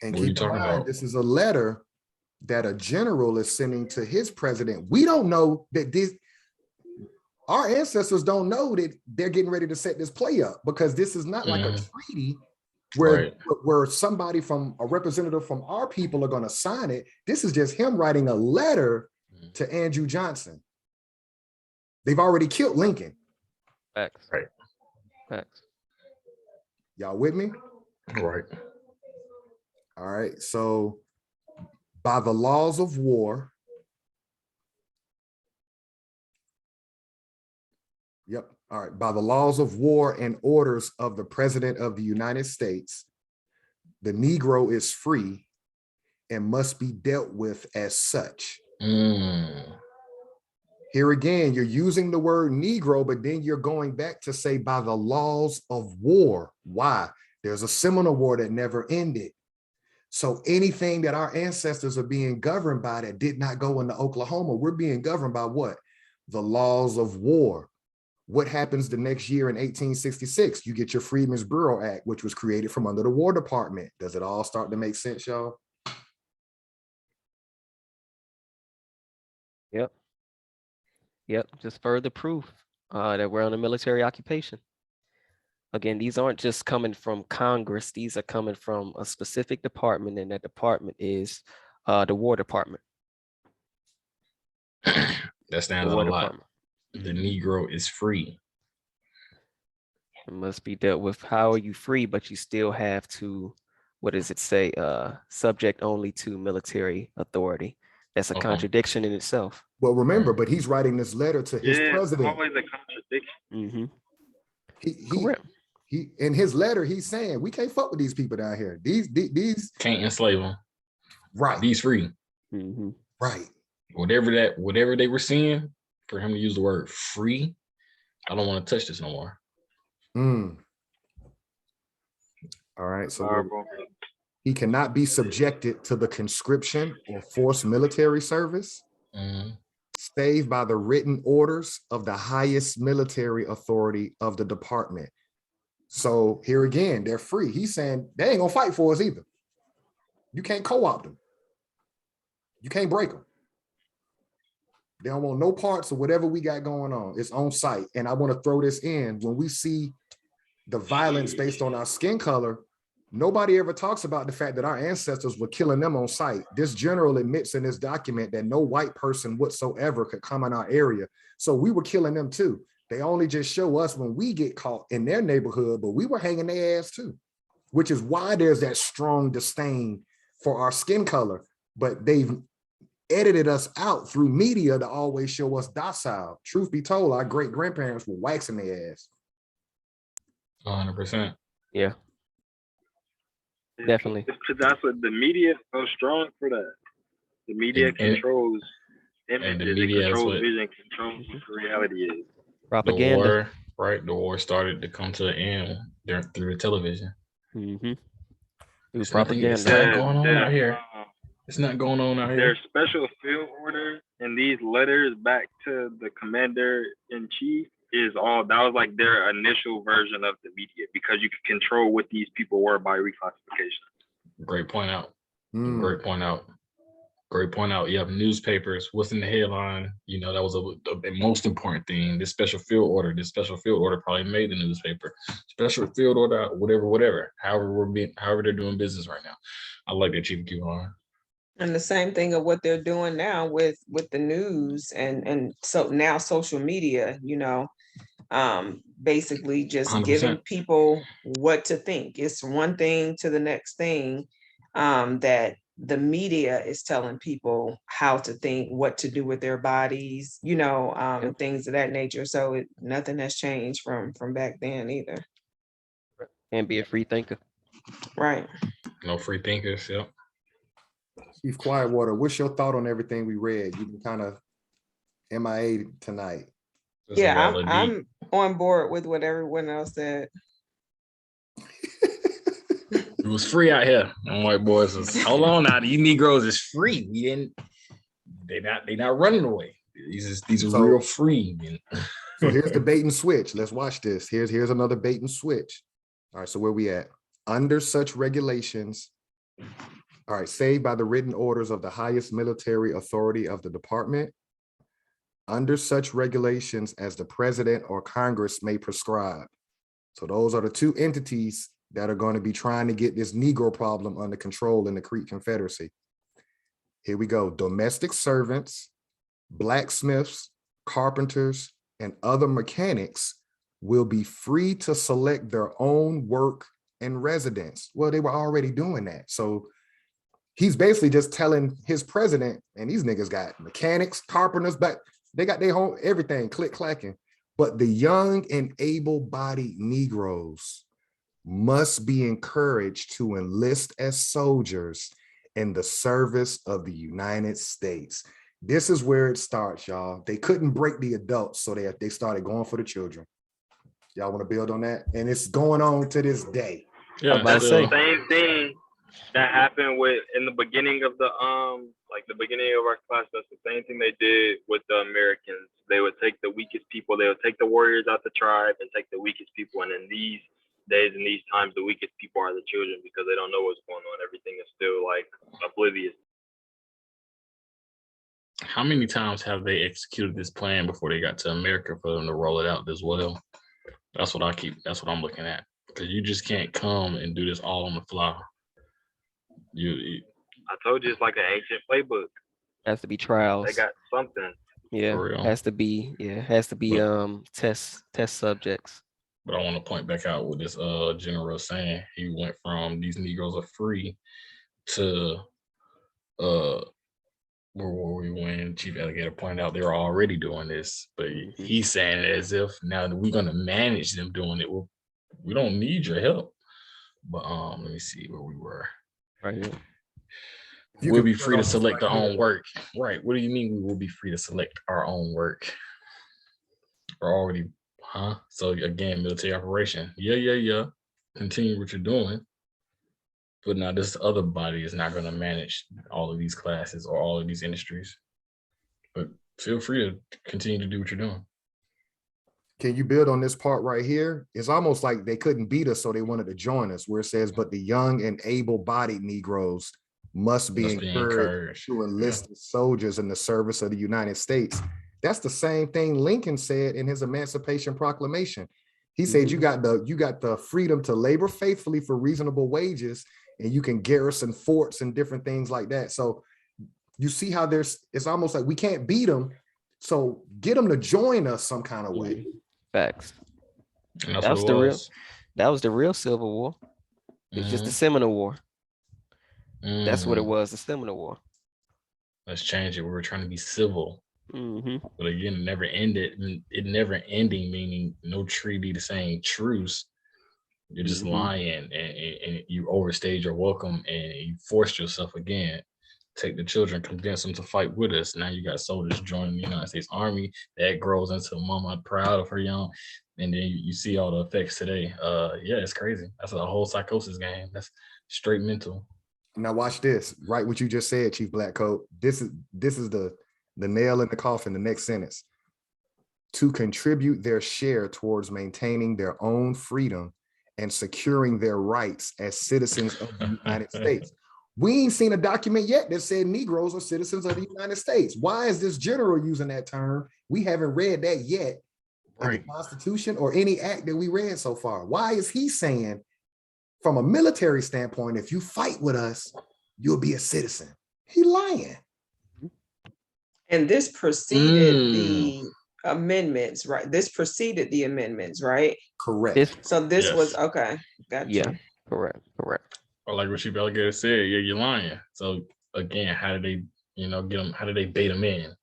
And keep in mind, this is a letter that a general is sending to his president. We don't know that Our ancestors don't know that they're getting ready to set this play up, because this is not like a treaty where somebody from a representative from our people are going to sign it. This is just him writing a letter to Andrew Johnson. They've already killed Lincoln. Facts. Right. Facts. Y'all with me? Right. All right. So by the laws of war. Yep. All right. By the laws of war and orders of the President of the United States, the Negro is free and must be dealt with as such. Here again, you're using the word Negro, but then you're going back to say by the laws of war. Why? There's a Seminole War that never ended. So anything that our ancestors are being governed by that did not go into Oklahoma, we're being governed by what? The laws of war. What happens the next year in 1866? You get your Freedmen's Bureau Act, which was created from under the War Department. Does it all start to make sense, y'all? Yep. Yep. Just further proof that we're on a military occupation. Again, these aren't just coming from Congress. These are coming from a specific department, and that department is the War Department. That stands out a lot. The Negro is free. It must be dealt with. How are you free, but you still have to, what does it say? Subject only to military authority. That's a contradiction in itself. Well, remember, but he's writing this letter to his president. Always a contradiction. He in his letter, he's saying we can't fuck with these people down here. These can't enslave them. Right. These free. Right. Whatever they were seeing, for him to use the word free, I don't want to touch this no more. All right. So he cannot be subjected to the conscription or forced military service, save by the written orders of the highest military authority of the department. So here again, they're free. He's saying they ain't gonna fight for us either. You can't co-opt them. You can't break them. They don't want no parts of whatever we got going on. It's on site. And I want to throw this in. When we see the violence based on our skin color, nobody ever talks about the fact that our ancestors were killing them on site. This general admits in this document that no white person whatsoever could come in our area. So we were killing them too. They only just show us when we get caught in their neighborhood, but we were hanging their ass too, which is why there's that strong disdain for our skin color. But they've edited us out through media to always show us docile. Truth be told, our great-grandparents were waxing their ass. 100%. Yeah. Definitely. That's what the media is so strong for that. The media controls images, and the media controls vision, controls what reality is. Propaganda. The war, right? The war started to come to an end through the television. It was propaganda. It's not going on out here. It's not going on out here. There's special field orders and these letters back to the commander-in-chief that was like their initial version of the media, because you could control what these people were by reclassification. Great point out. Great point out. Great point out. You have newspapers. What's in the headline? You know, that was the most important thing. This special field order probably made the newspaper. Special field order, whatever. However they're doing business right now. I like that, Chief Q. And the same thing of what they're doing now with the news and so now social media, you know, basically just 100%. giving people what to think. It's one thing to the next thing, that the media is telling people how to think, what to do with their bodies, you know, and things of that nature. So nothing has changed from back then either. And be a free thinker. Right. No free thinkers. Yep. Chief Quietwater, what's your thought on everything we read? You can kind of MIA tonight. Yeah, I'm on board with what everyone else said. It was free out here. And white boys was, hold on now, you Negroes is free. They not running away. These are real free. So here's the bait and switch. Let's watch this. Here's another bait and switch. All right, so where we at? Under such regulations, all right, saved by the written orders of the highest military authority of the department, under such regulations as the president or Congress may prescribe. So those are the two entities that are going to be trying to get this Negro problem under control in the Creek Confederacy. Here we go. Domestic servants, blacksmiths, carpenters, and other mechanics will be free to select their own work and residence. Well, they were already doing that. So he's basically just telling his president, and these niggas got mechanics, carpenters, but they got their whole everything click-clacking. But the young and able-bodied Negroes must be encouraged to enlist as soldiers in the service of the United States. This is where it starts, y'all. They couldn't break the adults, so they started going for the children. Y'all want to build on that? And it's going on to this day. Yeah, that's the same thing that happened in the beginning of the like the beginning of our class. That's the same thing they did with the Americans. They would take the weakest people, they would take the warriors out the tribe and take the weakest people. And in these days and these times, the weakest people are the children because they don't know what's going on. Everything is still like oblivious. How many times have they executed this plan before they got to America for them to roll it out as well? That's what I'm looking at. Because you just can't come and do this all on the fly. I told you it's like an ancient playbook. Has to be trials. They got something. Yeah, has to be test subjects. But I want to point back out what this general is saying. He went from these Negroes are free to where were we when Chief Alligator pointed out they were already doing this, but he's saying it as if now that we're going to manage them doing it. We don't need your help. But let me see where we were. Right here. We'll be free to select our own work. Right. What do you mean we will be free to select our own work? We're already, So again, military operation. Yeah. Continue what you're doing. But now this other body is not going to manage all of these classes or all of these industries. But feel free to continue to do what you're doing. Can you build on this part right here? It's almost like they couldn't beat us, so they wanted to join us, where it says, but the young and able-bodied Negroes must be encouraged to enlist as soldiers in the service of the United States. That's the same thing Lincoln said in his Emancipation Proclamation. He said, you got the freedom to labor faithfully for reasonable wages, and you can garrison forts and different things like that. So you see how it's almost like we can't beat them, so get them to join us some kind of way. Facts. That was the real Civil War. It's just the Seminole War. That's what it was, the Seminole War. Let's change it. We were trying to be civil. But again, it never ended. It never ending, meaning no treaty saying truce. You're just lying and you overstayed your welcome and you forced yourself again. Take the children, convince them to fight with us. Now you got soldiers joining the United States Army. That grows into mama proud of her young. And then you see all the effects today. Yeah, it's crazy. That's a whole psychosis game. That's straight mental. Now watch this, right? What you just said, Chief Blackcoat. This is the nail in the coffin, the next sentence. To contribute their share towards maintaining their own freedom and securing their rights as citizens of the United States. We ain't seen a document yet that said Negroes are citizens of the United States. Why is this general using that term? We haven't read that yet in the Constitution or any act that we read so far. Why is he saying, from a military standpoint, if you fight with us, you'll be a citizen? He lying. And this preceded the amendments, right? This preceded the amendments, right? Correct. So this was, okay, gotcha. Yeah, correct. Or like what Chief Alligator said, yeah, you're lying. So again, how did they, get them? How did they bait them in?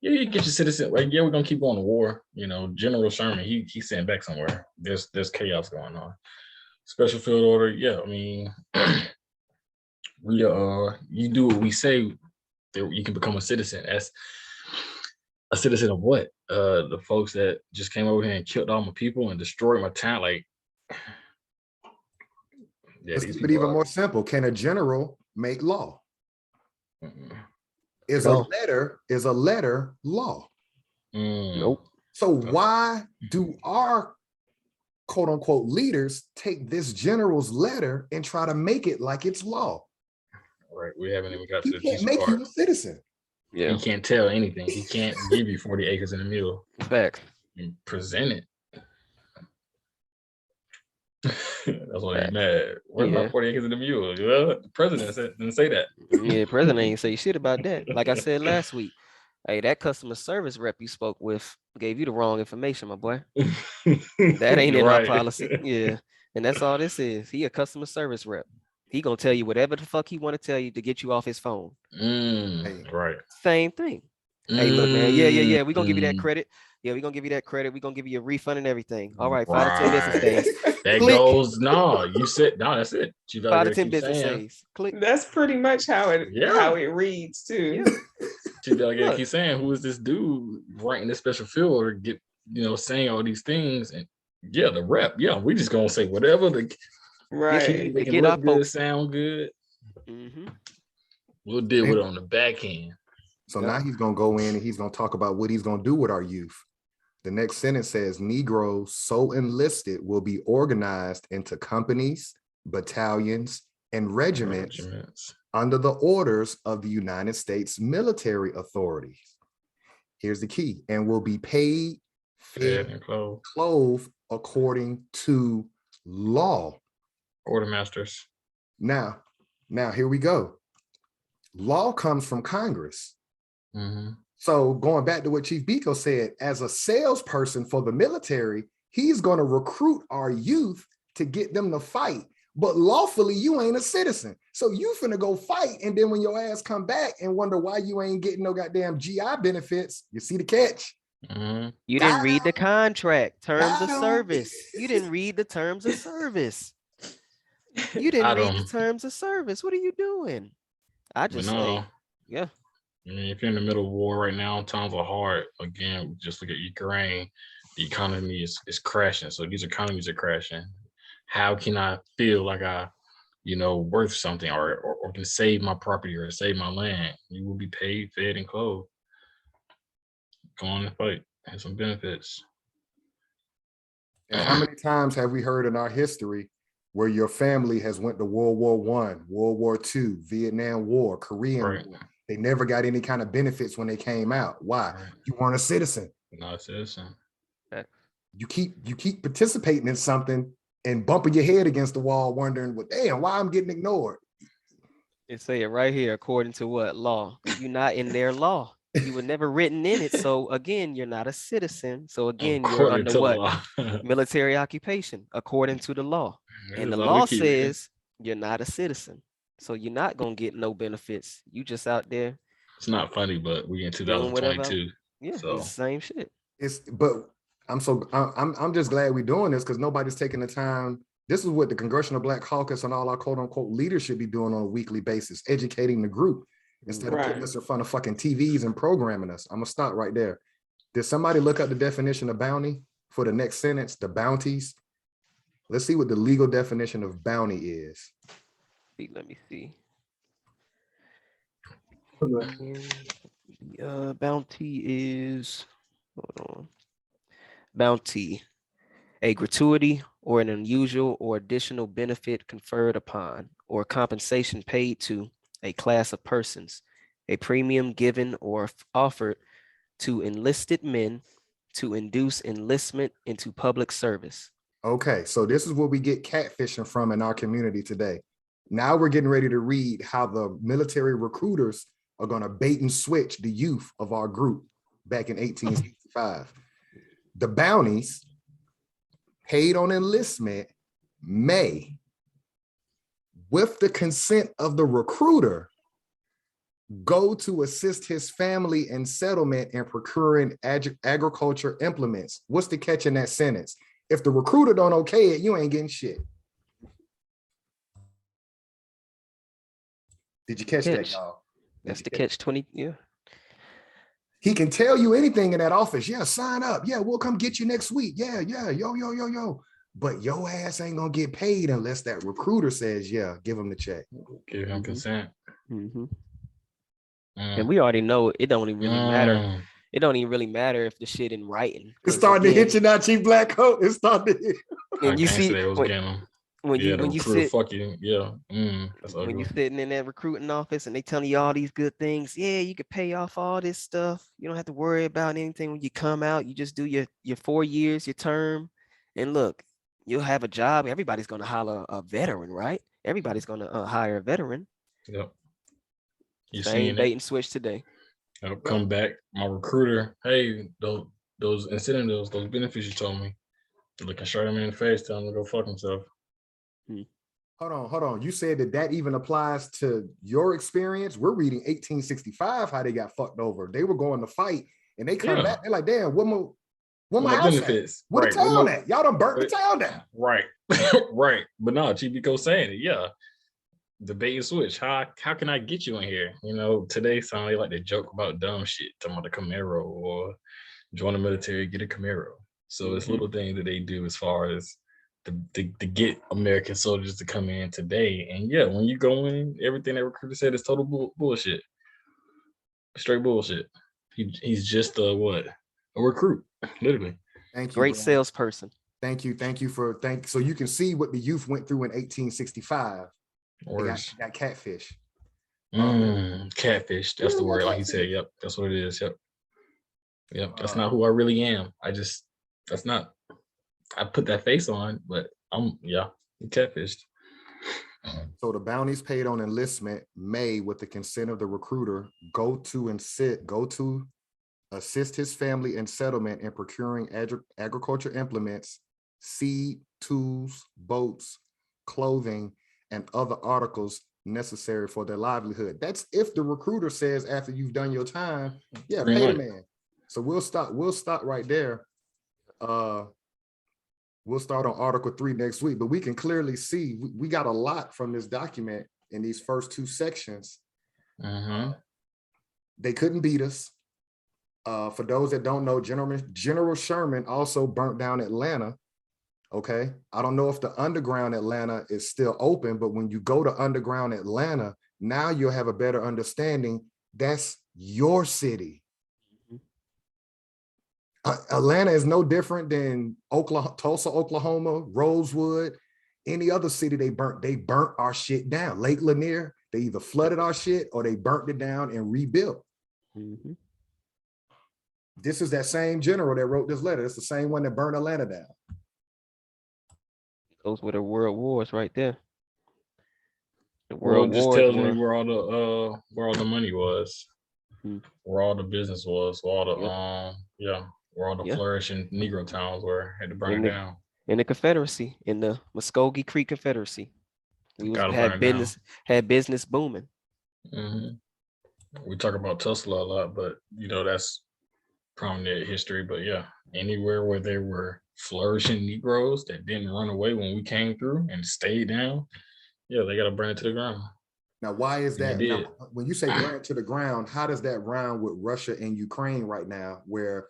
Yeah, you get your citizen. Like, yeah, we're gonna keep going to war. General Sherman, he's sent back somewhere. There's chaos going on. Special field order, yeah. I mean, you do what we say, you can become a citizen. As a citizen of what? The folks that just came over here and killed all my people and destroyed my town. Like, yeah, let's keep it even more simple. Can a general make law? Is a letter law? Nope. So why do our quote unquote leaders take this general's letter and try to make it like it's law? Right. We haven't even got to the can't make you a citizen. Yeah. He can't tell anything. He can't give you 40 acres and a mule. Facts. And present it. That's why he's Facts. mad. Where's my 40 acres and a mule? Well, the president didn't say that. Yeah, president ain't say shit about that. Like I said last week, hey, that customer service rep you spoke with gave you the wrong information, my boy. That ain't in our policy. Yeah. And that's all this is. He a customer service rep. He gonna tell you whatever the fuck he want to tell you to get you off his phone. Right. Same thing. Hey, look, man. Yeah. We're gonna give you that credit. Yeah, we're gonna give you that credit. We're gonna give you a refund and everything. All right, 5 to 10 business days. That Click. goes, no, you said, no, that's it. 5 to 10 business days. Click. That's pretty much how it reads too. Chief Delegator keep saying, who is this dude writing this special field or get, saying all these things? And yeah, the rep. Yeah, we just gonna say whatever the right. Make it look good, sound good. We'll deal with it on the back end. So now he's going to go in and he's going to talk about what he's going to do with our youth. The next sentence says, Negroes so enlisted will be organized into companies, battalions, and regiments under the orders of the United States military authorities. Here's the key, and will be paid, fed, and clothed according to law. Quartermasters. Now here we go. Law comes from Congress. So going back to what Chief Biko said, as a salesperson for the military, he's going to recruit our youth to get them to fight. But lawfully, you ain't a citizen. So you finna go fight. And then when your ass come back and wonder why you ain't getting no goddamn GI benefits, you see the catch? You didn't read the contract, terms of service. You didn't read the terms of service. You didn't read the terms of service. What are you doing? I just say, yeah. I mean, if you're in the middle of war right now, times are hard. Again, just look at Ukraine. The economy is crashing. So these economies are crashing. How can I feel like I, worth something or can save my property or save my land? You will be paid, fed, and clothed. Go on and fight. Have some benefits. And how many times have we heard in our history where your family has went to World War I, World War II, Vietnam War, Korean War? They never got any kind of benefits when they came out. Why? You weren't a citizen. Not a citizen. You keep participating in something and bumping your head against the wall, wondering, well, damn, why I'm getting ignored. It say it right here, according to what law? You're not in their law. You were never written in it. So again, you're not a citizen. So again, you're under what? Military occupation, according to the law. And the law says you're not a citizen. So you're not gonna get no benefits. You just out there. It's not funny, but we in 2022. Yeah, so. It's the same shit. I'm just glad we're doing this because nobody's taking the time. This is what the Congressional Black Caucus and all our quote unquote leaders should be doing on a weekly basis, educating the group instead of putting us in front of fucking TVs and programming us. I'm gonna stop right there. Did somebody look up the definition of bounty for the next sentence? The bounties. Let's see what the legal definition of bounty is. Let me see. Bounty is, hold on. Bounty, a gratuity or an unusual or additional benefit conferred upon or compensation paid to a class of persons, a premium given or offered to enlisted men to induce enlistment into public service. Okay, so this is what we get catfishing from in our community today. Now we're getting ready to read how the military recruiters are going to bait and switch the youth of our group back in 1865. The bounties paid on enlistment may, with the consent of the recruiter, go to assist his family in settlement and procuring agriculture implements. What's the catch in that sentence? If the recruiter don't okay it, you ain't getting shit. Did you catch that, y'all? That's the catch 20, yeah. He can tell you anything in that office. Yeah, sign up. Yeah, we'll come get you next week. Yeah, yo. But your ass ain't gonna get paid unless that recruiter says, yeah, give him the check. Give him consent. And we already know it don't even really matter. It don't even really matter if the shit in writing. It's starting to hit you now, Chief Black Coat. It's starting to hit. And you see, when Yeah, you the when you recruiter sit fucking, yeah. That's when you ugly. sitting in that recruiting office and they telling you all these good things, yeah, you could pay off all this stuff. You don't have to worry about anything when you come out. You just do your 4 years, your term, and look, you'll have a job. Everybody's gonna holler a veteran, right? Everybody's gonna hire a veteran. Yep. You Same seen bait it. and switch today. I'll come back. My recruiter, hey, those incentives, those benefits you told me. Looking Sherman in the face, telling him to go fuck himself. Hold on. You said that even applies to your experience. We're reading 1865, how they got fucked over. They were going to fight and they come back. They're like, damn, what my house benefits? at? Where the town at? Y'all done burnt the town down. Right. Right. But no, Chibico saying it. Yeah. The bait and switch. How can I get you in here? You know, today sounded like they joke about dumb shit, talking about the Camaro or join the military, get a Camaro. So it's little things that they do as far as to get American soldiers to come in today. And yeah, when you go in, everything that recruiter said is total bullshit. Straight bullshit. He's just a recruit, literally. Thank you. Great salesperson. Thank you. So you can see what the youth went through in 1865. They got catfish. Catfish. That's the word. Like he said. Yep. That's what it is. Yep. That's not who I really am. That's not. I put that face on, but I'm catfished. So the bounties paid on enlistment may, with the consent of the recruiter, go to assist his family in settlement in procuring agriculture implements, seed, tools, boats, clothing, and other articles necessary for their livelihood. That's if the recruiter says after you've done your time, pay the man. So we'll stop right there. We'll start on Article 3 next week, but we can clearly see we got a lot from this document in these first two sections. They couldn't beat us. For those that don't know, General Sherman also burnt down Atlanta. Okay, I don't know if the underground Atlanta is still open, but when you go to underground Atlanta, now you'll have a better understanding. That's your city. Atlanta is no different than Tulsa, Oklahoma, Rosewood, any other city they burnt our shit down. Lake Lanier, they either flooded our shit or they burnt it down and rebuilt. This is that same general that wrote this letter. It's the same one that burnt Atlanta down. Those were the world wars right there. The world just tells me where all the money was, where all the business was, where all the where all the flourishing Negro towns were, had to burn it down. In the Confederacy, in the Muskogee Creek Confederacy. We had business booming. We talk about Tulsa a lot, but you know, that's prominent history. But yeah, anywhere where there were flourishing Negroes that didn't run away when we came through and stayed down, they got to burn it to the ground. Now, why is that? Now, when you say burn it to the ground, how does that rhyme with Russia and Ukraine right now, where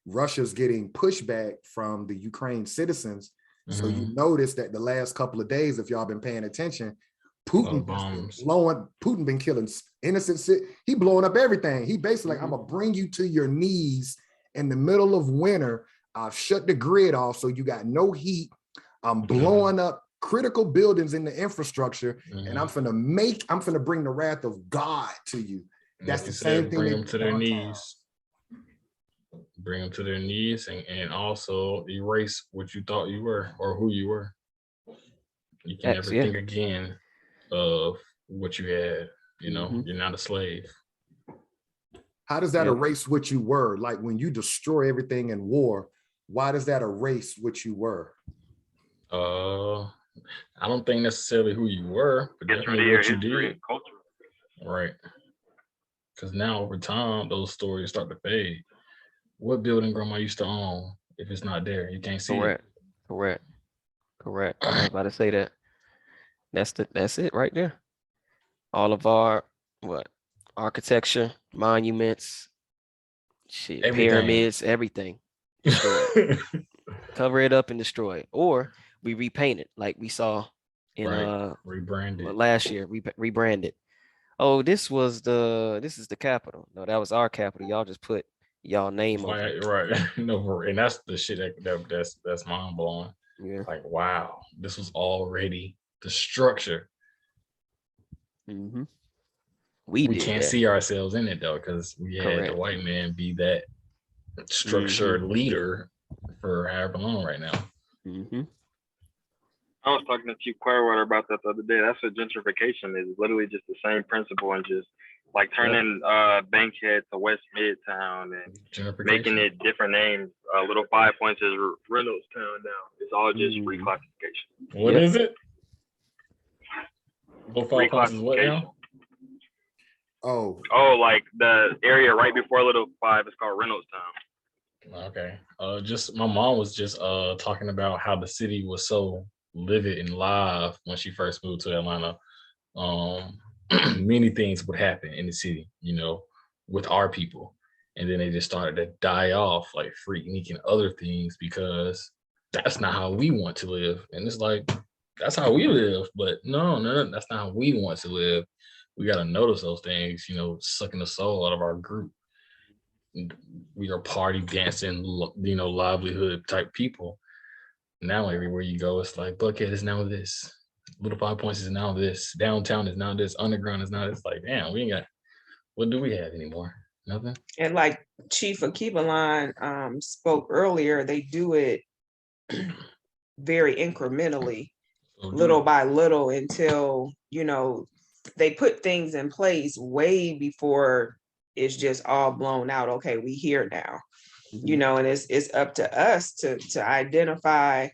Russia's getting pushback from the Ukraine citizens? So you notice that the last couple of days, if y'all been paying attention, Putin been killing innocent. He blowing up everything. He basically like, I'm gonna bring you to your knees in the middle of winter. I've shut the grid off, so you got no heat. I'm blowing up critical buildings in the infrastructure, and I'm finna bring the wrath of God to you. That's the same thing. Bring them to their knees. Bring them to their knees, and also erase what you thought you were or who you were. You can never think again of what you had. You know, you're not a slave. How does that erase what you were? Like when you destroy everything in war, why does that erase what you were? I don't think necessarily who you were, but definitely what you did. Right. Because now over time, those stories start to fade. What building grandma used to own, if it's not there, you can't see it. Correct. I was about to say that. That's it right there. All of our architecture, monuments, pyramids, everything. Cover it up and destroy it, or we repaint it like we saw in rebranded last year. Rebranded. Oh, this is the capital. No, that was our capital. Y'all just put y'all name on it. Right. No, and that's the shit that's mind blowing. Yeah. Like, wow, this was already the structure. Mm-hmm. We did can't that. see ourselves in it though, because we had Correct. the white man be that structured leader for however long right now. Mm-hmm. I was talking to Chief Clearwater about that the other day. That's what gentrification is. Literally just the same principle, and just like turning Bankhead to West Midtown and making it different names. Little 5 Points is Reynoldstown now. It's all just reclassification. What is it? Little 5 Points is what now? Oh, like the area right before Little 5 is called Reynoldstown. Okay. Just my mom was just talking about how the city was so livid and live when she first moved to Atlanta. Many things would happen in the city, you know, with our people, and then they just started to die off, like freaking other things, because that's not how we want to live. And it's like, that's how we live, but no, that's not how we want to live. We got to notice those things, you know, sucking the soul out of our group. We are party dancing, you know, livelihood type people. Now everywhere you go, it's like Buckhead is now this, Little 5 Points is now this, downtown is now this, underground is now this. Like, damn, we ain't got, what do we have anymore? Nothing. And like Chief Akibalan spoke earlier, they do it very incrementally, little by little, until, you know, they put things in place way before it's just all blown out. Okay, we here now, you know, and it's up to us to identify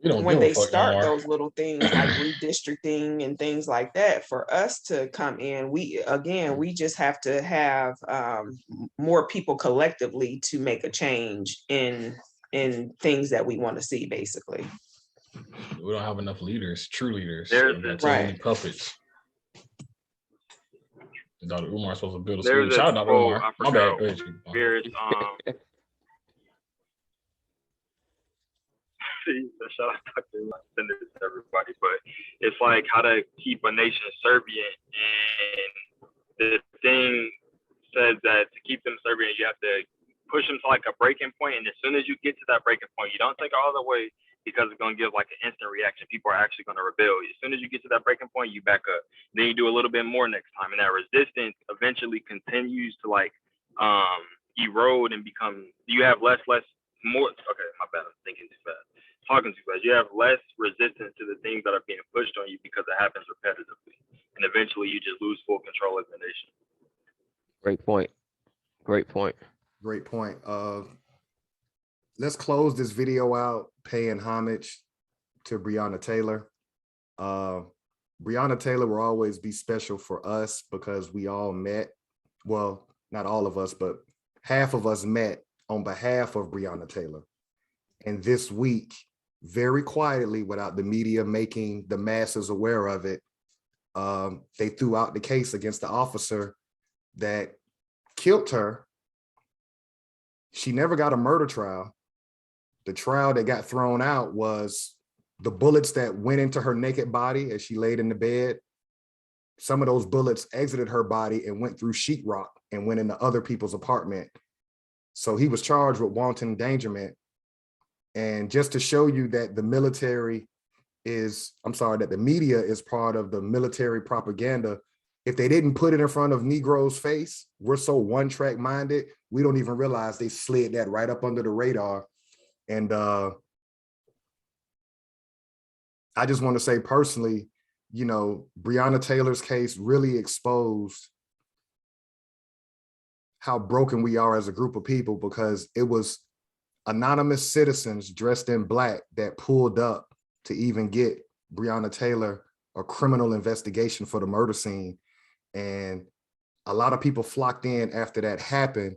when they start those little things like redistricting and things like that. For us to come in, we just have to have more people collectively to make a change in things that we want to see, basically. We don't have enough leaders, true leaders. There's too many puppets. Dr. Umar's supposed to build a school. Shout out Dr. Umar. My bad. Go ahead. Shout out Dr. Umar, send it to everybody, but it's like how to keep a nation servient, and the thing says that to keep them servient, you have to push them to like a breaking point, and as soon as you get to that breaking point, you don't take it all the way, because it's going to give like an instant reaction. People are actually going to rebel. As soon as you get to that breaking point, you back up. Then you do a little bit more next time, and that resistance eventually continues to like erode and become, you have more, okay, my bad, I'm thinking too fast. Talking too fast. You have less resistance to the things that are being pushed on you because it happens repetitively. And eventually you just lose full control of the nation. Great point. Great point. Great point. Let's close this video out paying homage to Breonna Taylor. Breonna Taylor will always be special for us because we all met. Well, not all of us, but half of us met on behalf of Breonna Taylor. And this week, very quietly, without the media making the masses aware of it, they threw out the case against the officer that killed her. She never got a murder trial. The trial that got thrown out was the bullets that went into her naked body as she laid in the bed. Some of those bullets exited her body and went through sheetrock and went into other people's apartment. So he was charged with wanton endangerment. And just to show you that the military is, that the media is part of the military propaganda. If they didn't put it in front of Negro's face, we're so one-track minded, we don't even realize they slid that right up under the radar. And I just want to say personally, you know, Breonna Taylor's case really exposed how broken we are as a group of people, because it was anonymous citizens dressed in black that pulled up to even get Breonna Taylor a criminal investigation for the murder scene. And a lot of people flocked in after that happened.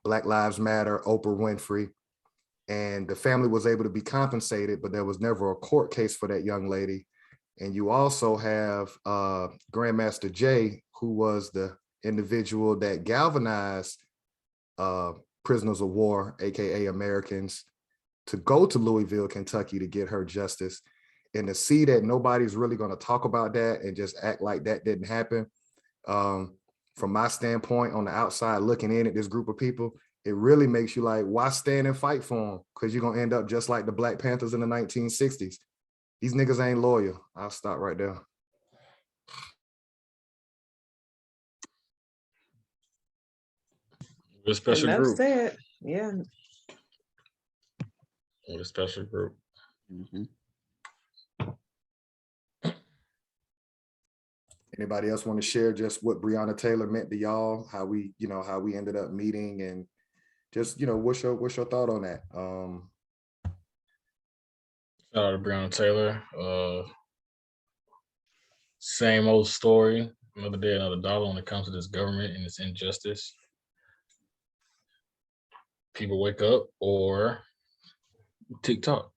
Black Lives Matter, Oprah Winfrey, and the family was able to be compensated, but there was never a court case for that young lady. And you also have Grandmaster Jay, who was the individual that galvanized prisoners of war, AKA Americans, to go to Louisville, Kentucky to get her justice. And to see that nobody's really going to talk about that and just act like that didn't happen. from my standpoint on the outside looking in at this group of people, it really makes you like, why stand and fight for them? Because you're going to end up just like the Black Panthers in the 1960s. These niggas ain't loyal. I'll stop right there. A special Enough group. said. Yeah. A special group. Anybody else want to share just what Breonna Taylor meant to y'all? How we ended up meeting, and just, what's your thought on that? Shout out to Breonna Taylor. Same old story. Another day, another dollar when it comes to this government and its injustice. People wake up or TikTok.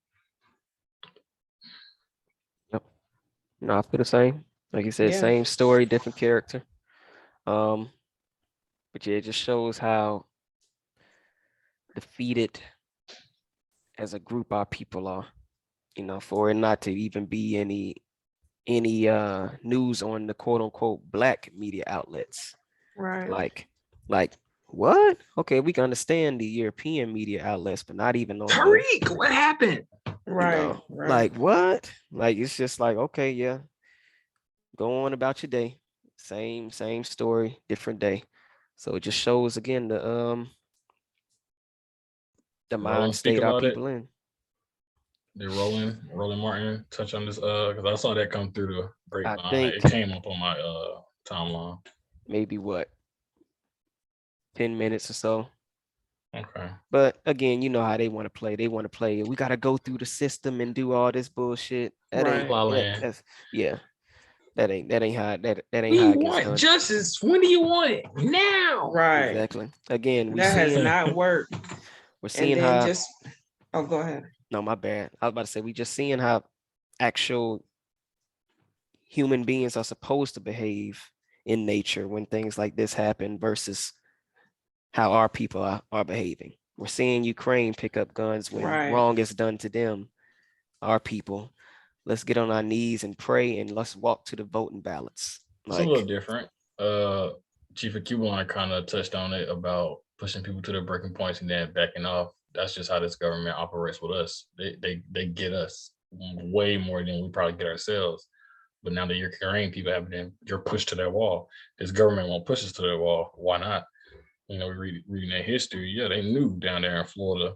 Yep. No, I feel the same. Like you said, Yeah. same story, different character. But yeah, it just shows how defeated as a group our people are. For it not to even be any news on the quote unquote Black media outlets. Right. Like what? Okay, we can understand the European media outlets, but not even on Tariq, what happened? Right. Right. Like what? Like it's just like, okay, yeah. Go on about your day. Same story, different day. So it just shows again the mind Speak state our about it. people in. Did Roland Martin touch on this? Because I saw that come through the grapevine. I think It came up on my timeline. Maybe what, 10 minutes or so. Okay. But again, you know how they want to play. They want to play. We got to go through the system and do all this bullshit. That ain't. Right. That ain't how that ain't We how it gets want done. justice. When do you want it? Now. Right. Exactly. Again, That has not worked. We're seeing and then how. Just. Oh, go ahead. No, my bad. I was about to say we just seeing how actual human beings are supposed to behave in nature when things like this happen versus how our people are behaving. We're seeing Ukraine pick up guns when wrong is done to them, our people. Let's get on our knees and pray, and let's walk to the voting ballots. It's a little different. Chief Aquilon kind of touched on it about pushing people to their breaking points and then backing off. That's just how this government operates with us. They get us way more than we probably get ourselves. But now that you're carrying people, you're pushed to that wall. This government won't push us to that wall. Why not? Reading that history, yeah, they knew down there in Florida,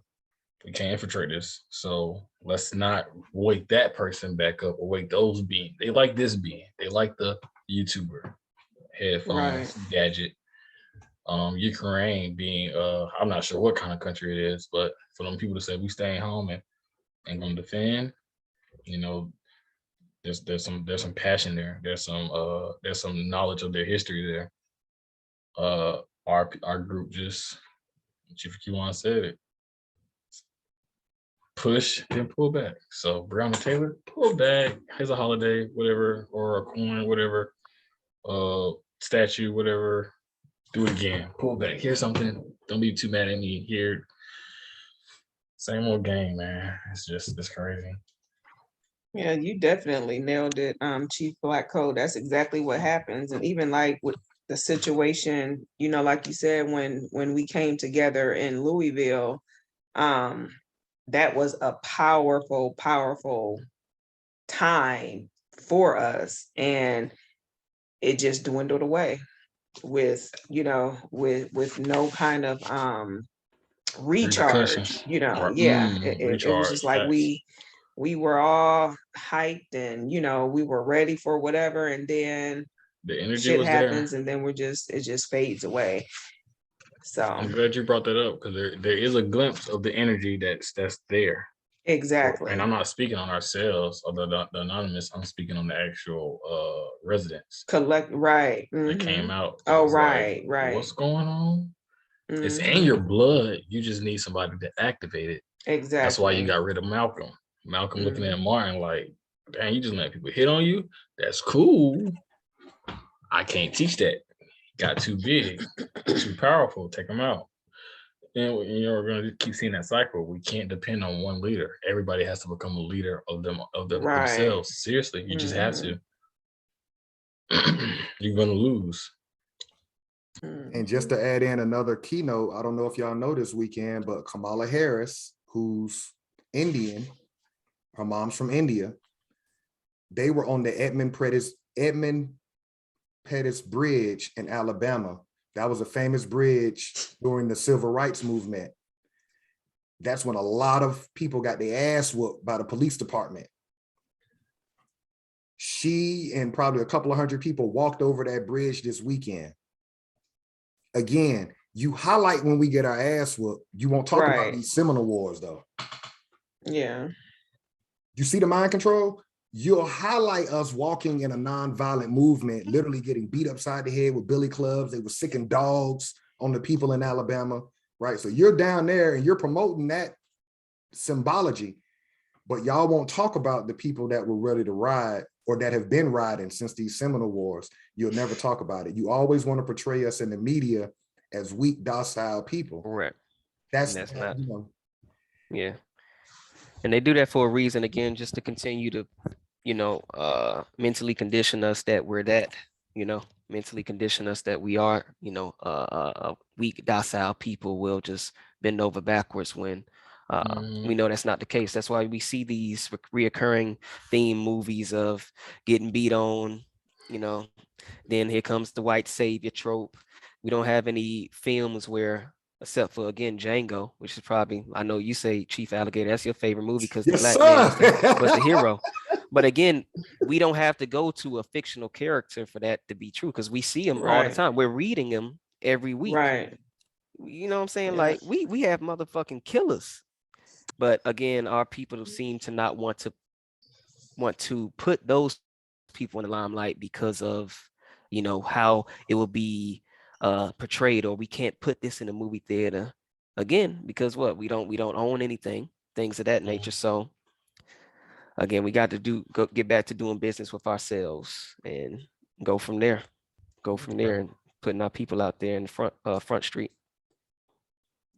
we can't infiltrate this. So let's not wake that person back up or wake those beings. They like this being. They like the YouTuber, headphones, gadget. Ukraine being, I'm not sure what kind of country it is, but for them people to say we staying home and gonna defend, there's some passion there. There's some knowledge of their history there. Our group just, Chief Q1 said it, push then pull back. So Breonna Taylor, pull back. Here's a holiday, whatever, or a coin, whatever, statue, whatever. Do it again. Pull back. Here's something. Don't be too mad at me. Here, same old game, man. It's crazy. Yeah, you definitely nailed it, Chief Black Code. That's exactly what happens. And even like with the situation, like you said, when we came together in Louisville, that was a powerful time for us, and it just dwindled away with no kind of recharge. It was just like we were all hyped and we were ready for whatever, and then the energy shit was happens there. And then it just fades away. So I'm glad you brought that up, because there is a glimpse of the energy that's there. Exactly. And I'm not speaking on ourselves or the anonymous. I'm speaking on the actual residents. Right. That came out. Oh, right. What's going on? It's in your blood. You just need somebody to activate it. Exactly. That's why you got rid of Malcolm. Malcolm looking at Martin like, dang, you just let people hit on you? That's cool. I can't teach that. Got too big, too powerful. Take them out. And we're going to keep seeing that cycle. We can't depend on one leader. Everybody has to become a leader of themselves. Seriously, you just have to. You're going to lose. And just to add in another keynote, I don't know if y'all know this weekend, but Kamala Harris, who's Indian, her mom's from India, they were on the Edmund Pettus Bridge in Alabama. That was a famous bridge during the Civil Rights Movement. That's when a lot of people got their ass whooped by the police department. She and probably a couple of hundred people walked over that bridge this weekend. Again, you highlight when we get our ass whooped. You won't talk about these Seminole wars, though. Yeah. You see the mind control? You'll highlight us walking in a non-violent movement, literally getting beat upside the head with billy clubs. They were sicking dogs on the people in Alabama, right? So you're down there and you're promoting that symbology, but y'all won't talk about the people that were ready to ride or that have been riding since these Seminole wars. You'll never talk about it. You always want to portray us in the media as weak, docile people. Correct. That's not. You know. Yeah. And they do that for a reason, again, just to continue to, mentally condition us that we're that, mentally condition us that we are, weak, docile people will just bend over backwards when we know that's not the case. That's why we see these reoccurring theme movies of getting beat on, then here comes the white savior trope. We don't have any films where, except for, again, Django, which is probably, I know you say, Chief Alligator, that's your favorite movie because the black man was the hero. But again, we don't have to go to a fictional character for that to be true, because we see him all the time. We're reading him every week. Right. You know what I'm saying? Yeah. Like we have motherfucking killers. But again, our people seem to not want to put those people in the limelight because of, how it will be portrayed, or we can't put this in a movie theater again because we don't own anything, things of that nature. So again, we got to get back to doing business with ourselves and go from there and putting our people out there in the front street.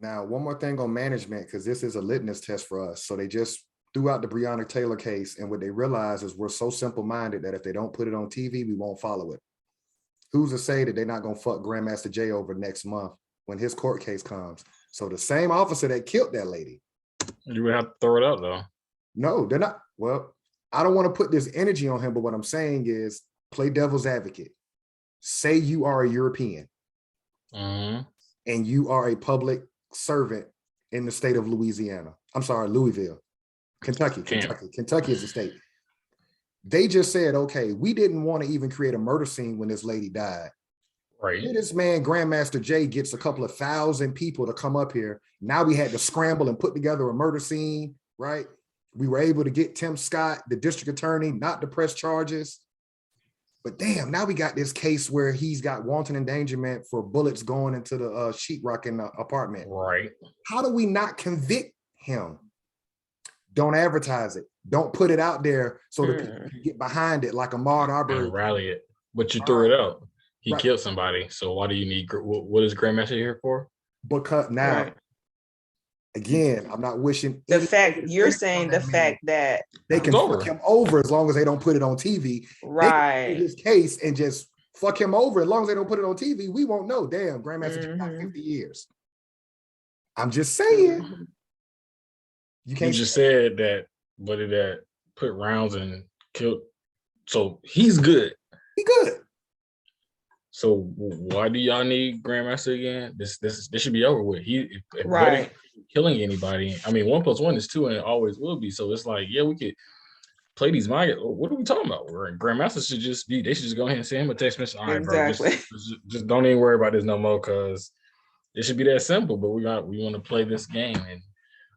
Now, one more thing on management, because this is a litmus test for us. So they just threw out the Breonna Taylor case, and what they realize is we're so simple-minded that if they don't put it on TV, we won't follow it. Who's to say that they're not going to fuck Grandmaster Jay over next month when his court case comes? So the same officer that killed that lady. You would have to throw it out, though. No, they're not. Well, I don't want to put this energy on him, but what I'm saying is play devil's advocate. Say you are a European and you are a public servant in the state of Louisiana. I'm sorry, Louisville, Kentucky is the state. They just said, okay, we didn't want to even create a murder scene when this lady died. Right. This man, Grandmaster Jay, gets a couple of thousand people to come up here. Now we had to scramble and put together a murder scene, right? We were able to get Tim Scott, the district attorney, not to press charges. But damn, now we got this case where he's got wanton endangerment for bullets going into the sheetrock in the apartment. Right. How do we not convict him? Don't advertise it. Don't put it out there so that people can get behind it like Ahmaud Arbery. And rally it. But you threw it out. He killed somebody. So why do you need, what is Grandmaster here for? Because now, again, I'm not wishing. The fact you're saying the fact that they can fuck him over as long as they don't put it on TV. Right. They can his case and just fuck him over as long as they don't put it on TV. We won't know. Damn, Grandmaster got 50 years. I'm just saying. You just said that, but that put rounds and killed. So he's good. He good. So why do y'all need Grandmaster again? This should be over with. If right. Killing anybody. I mean, 1 + 1 is 2, and it always will be. So it's like, yeah, we could play these mind. What are we talking about? Grandmaster should just be. They should just go ahead and send him a text message. All right, exactly. bro. Just don't even worry about this no more, because it should be that simple. But we want to play this game and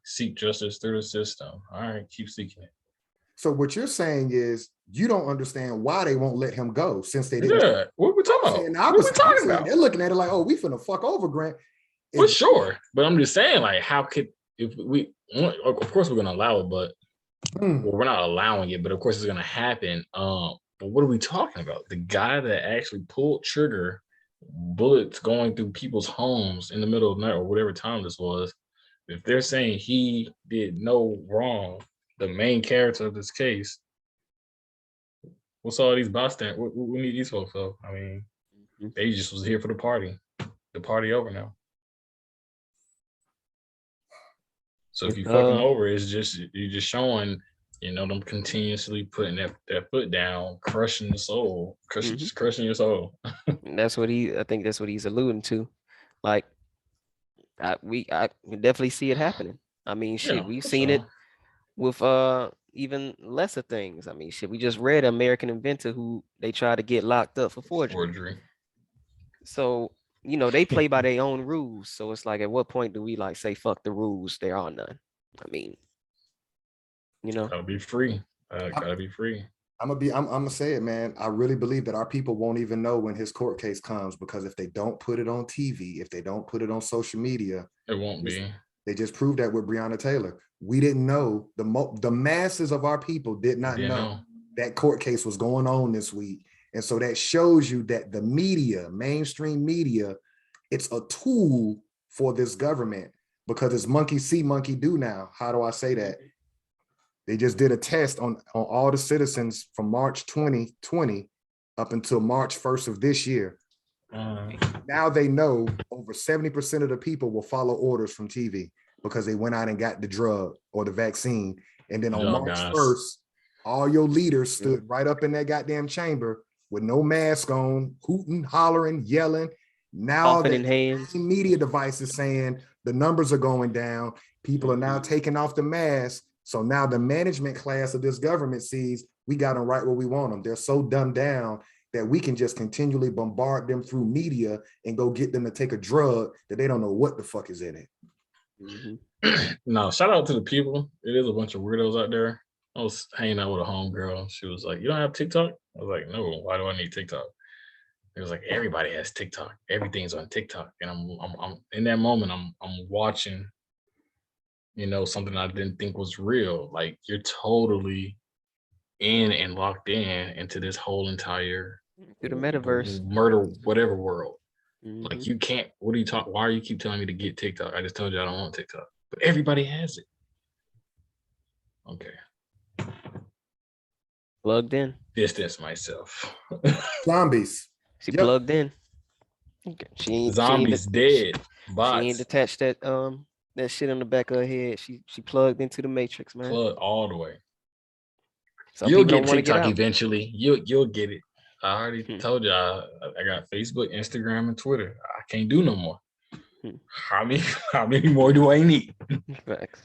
seek justice through the system. All right, keep seeking it. So what you're saying is you don't understand why they won't let him go since they didn't. Yeah, what are we talking about? What are we talking about? They're looking at it like, oh, we finna fuck over Grant. For sure, but I'm just saying, like, how could if we? Of course, we're gonna allow it, but we're not allowing it. But of course, it's gonna happen. But what are we talking about? The guy that actually pulled trigger, bullets going through people's homes in the middle of the night or whatever time this was. If they're saying he did no wrong, the main character of this case, what's all these bystanders? We need these folks, though. I mean, they just was here for the party. the party over now. So if you fuck them over, it's just you're just showing, them continuously putting that foot down, crushing the soul, crushing your soul. I think that's what he's alluding to. Like, I definitely see it happening. I mean, shit, we've seen it with even lesser things. I mean, shit, we just read American Inventor who they tried to get locked up for forgery. So, they play by their own rules. So it's like, at what point do we like say fuck the rules? There are none. I mean, gotta be free. Gotta be free. I'm gonna say it, man. I really believe that our people won't even know when his court case comes, because if they don't put it on TV, if they don't put it on social media, it won't be. They just proved that with Breonna Taylor. We didn't know, the masses of our people did not know that court case was going on this week. And so that shows you that the media, mainstream media, it's a tool for this government, because it's monkey see, monkey do now. How do I say that? They just did a test on all the citizens from March 2020 up until March 1st of this year. Now they know over 70% of the people will follow orders from TV because they went out and got the drug or the vaccine. And then on March 1st, all your leaders stood right up in that goddamn chamber with no mask on, hooting, hollering, yelling. Now the media devices saying the numbers are going down. People are now taking off the mask. So now the management class of this government sees we got them right where we want them. They're so dumbed down that we can just continually bombard them through media and go get them to take a drug that they don't know what the fuck is in it. No, shout out to the people. It is a bunch of weirdos out there. I was hanging out with a homegirl. She was like, "You don't have TikTok?" I was like, "No, why do I need TikTok?" It was like, everybody has TikTok. Everything's on TikTok. And I'm in that moment, I'm watching, something I didn't think was real. Like, you're totally in and locked into this whole entire the metaverse, murder, whatever world. Like, you can't, what are you talking? Why are you keep telling me to get TikTok? I just told you I don't want TikTok, but everybody has it. Okay. Plugged in. Distance myself. Zombies. She plugged in. Zombies dead. Bots. She ain't detached that shit on the back of her head. She plugged into the matrix, man. Plug all the way. You'll get TikTok eventually. You'll get it. I already told you I got Facebook, Instagram, and Twitter. I can't do no more. How many more do I need? Facts.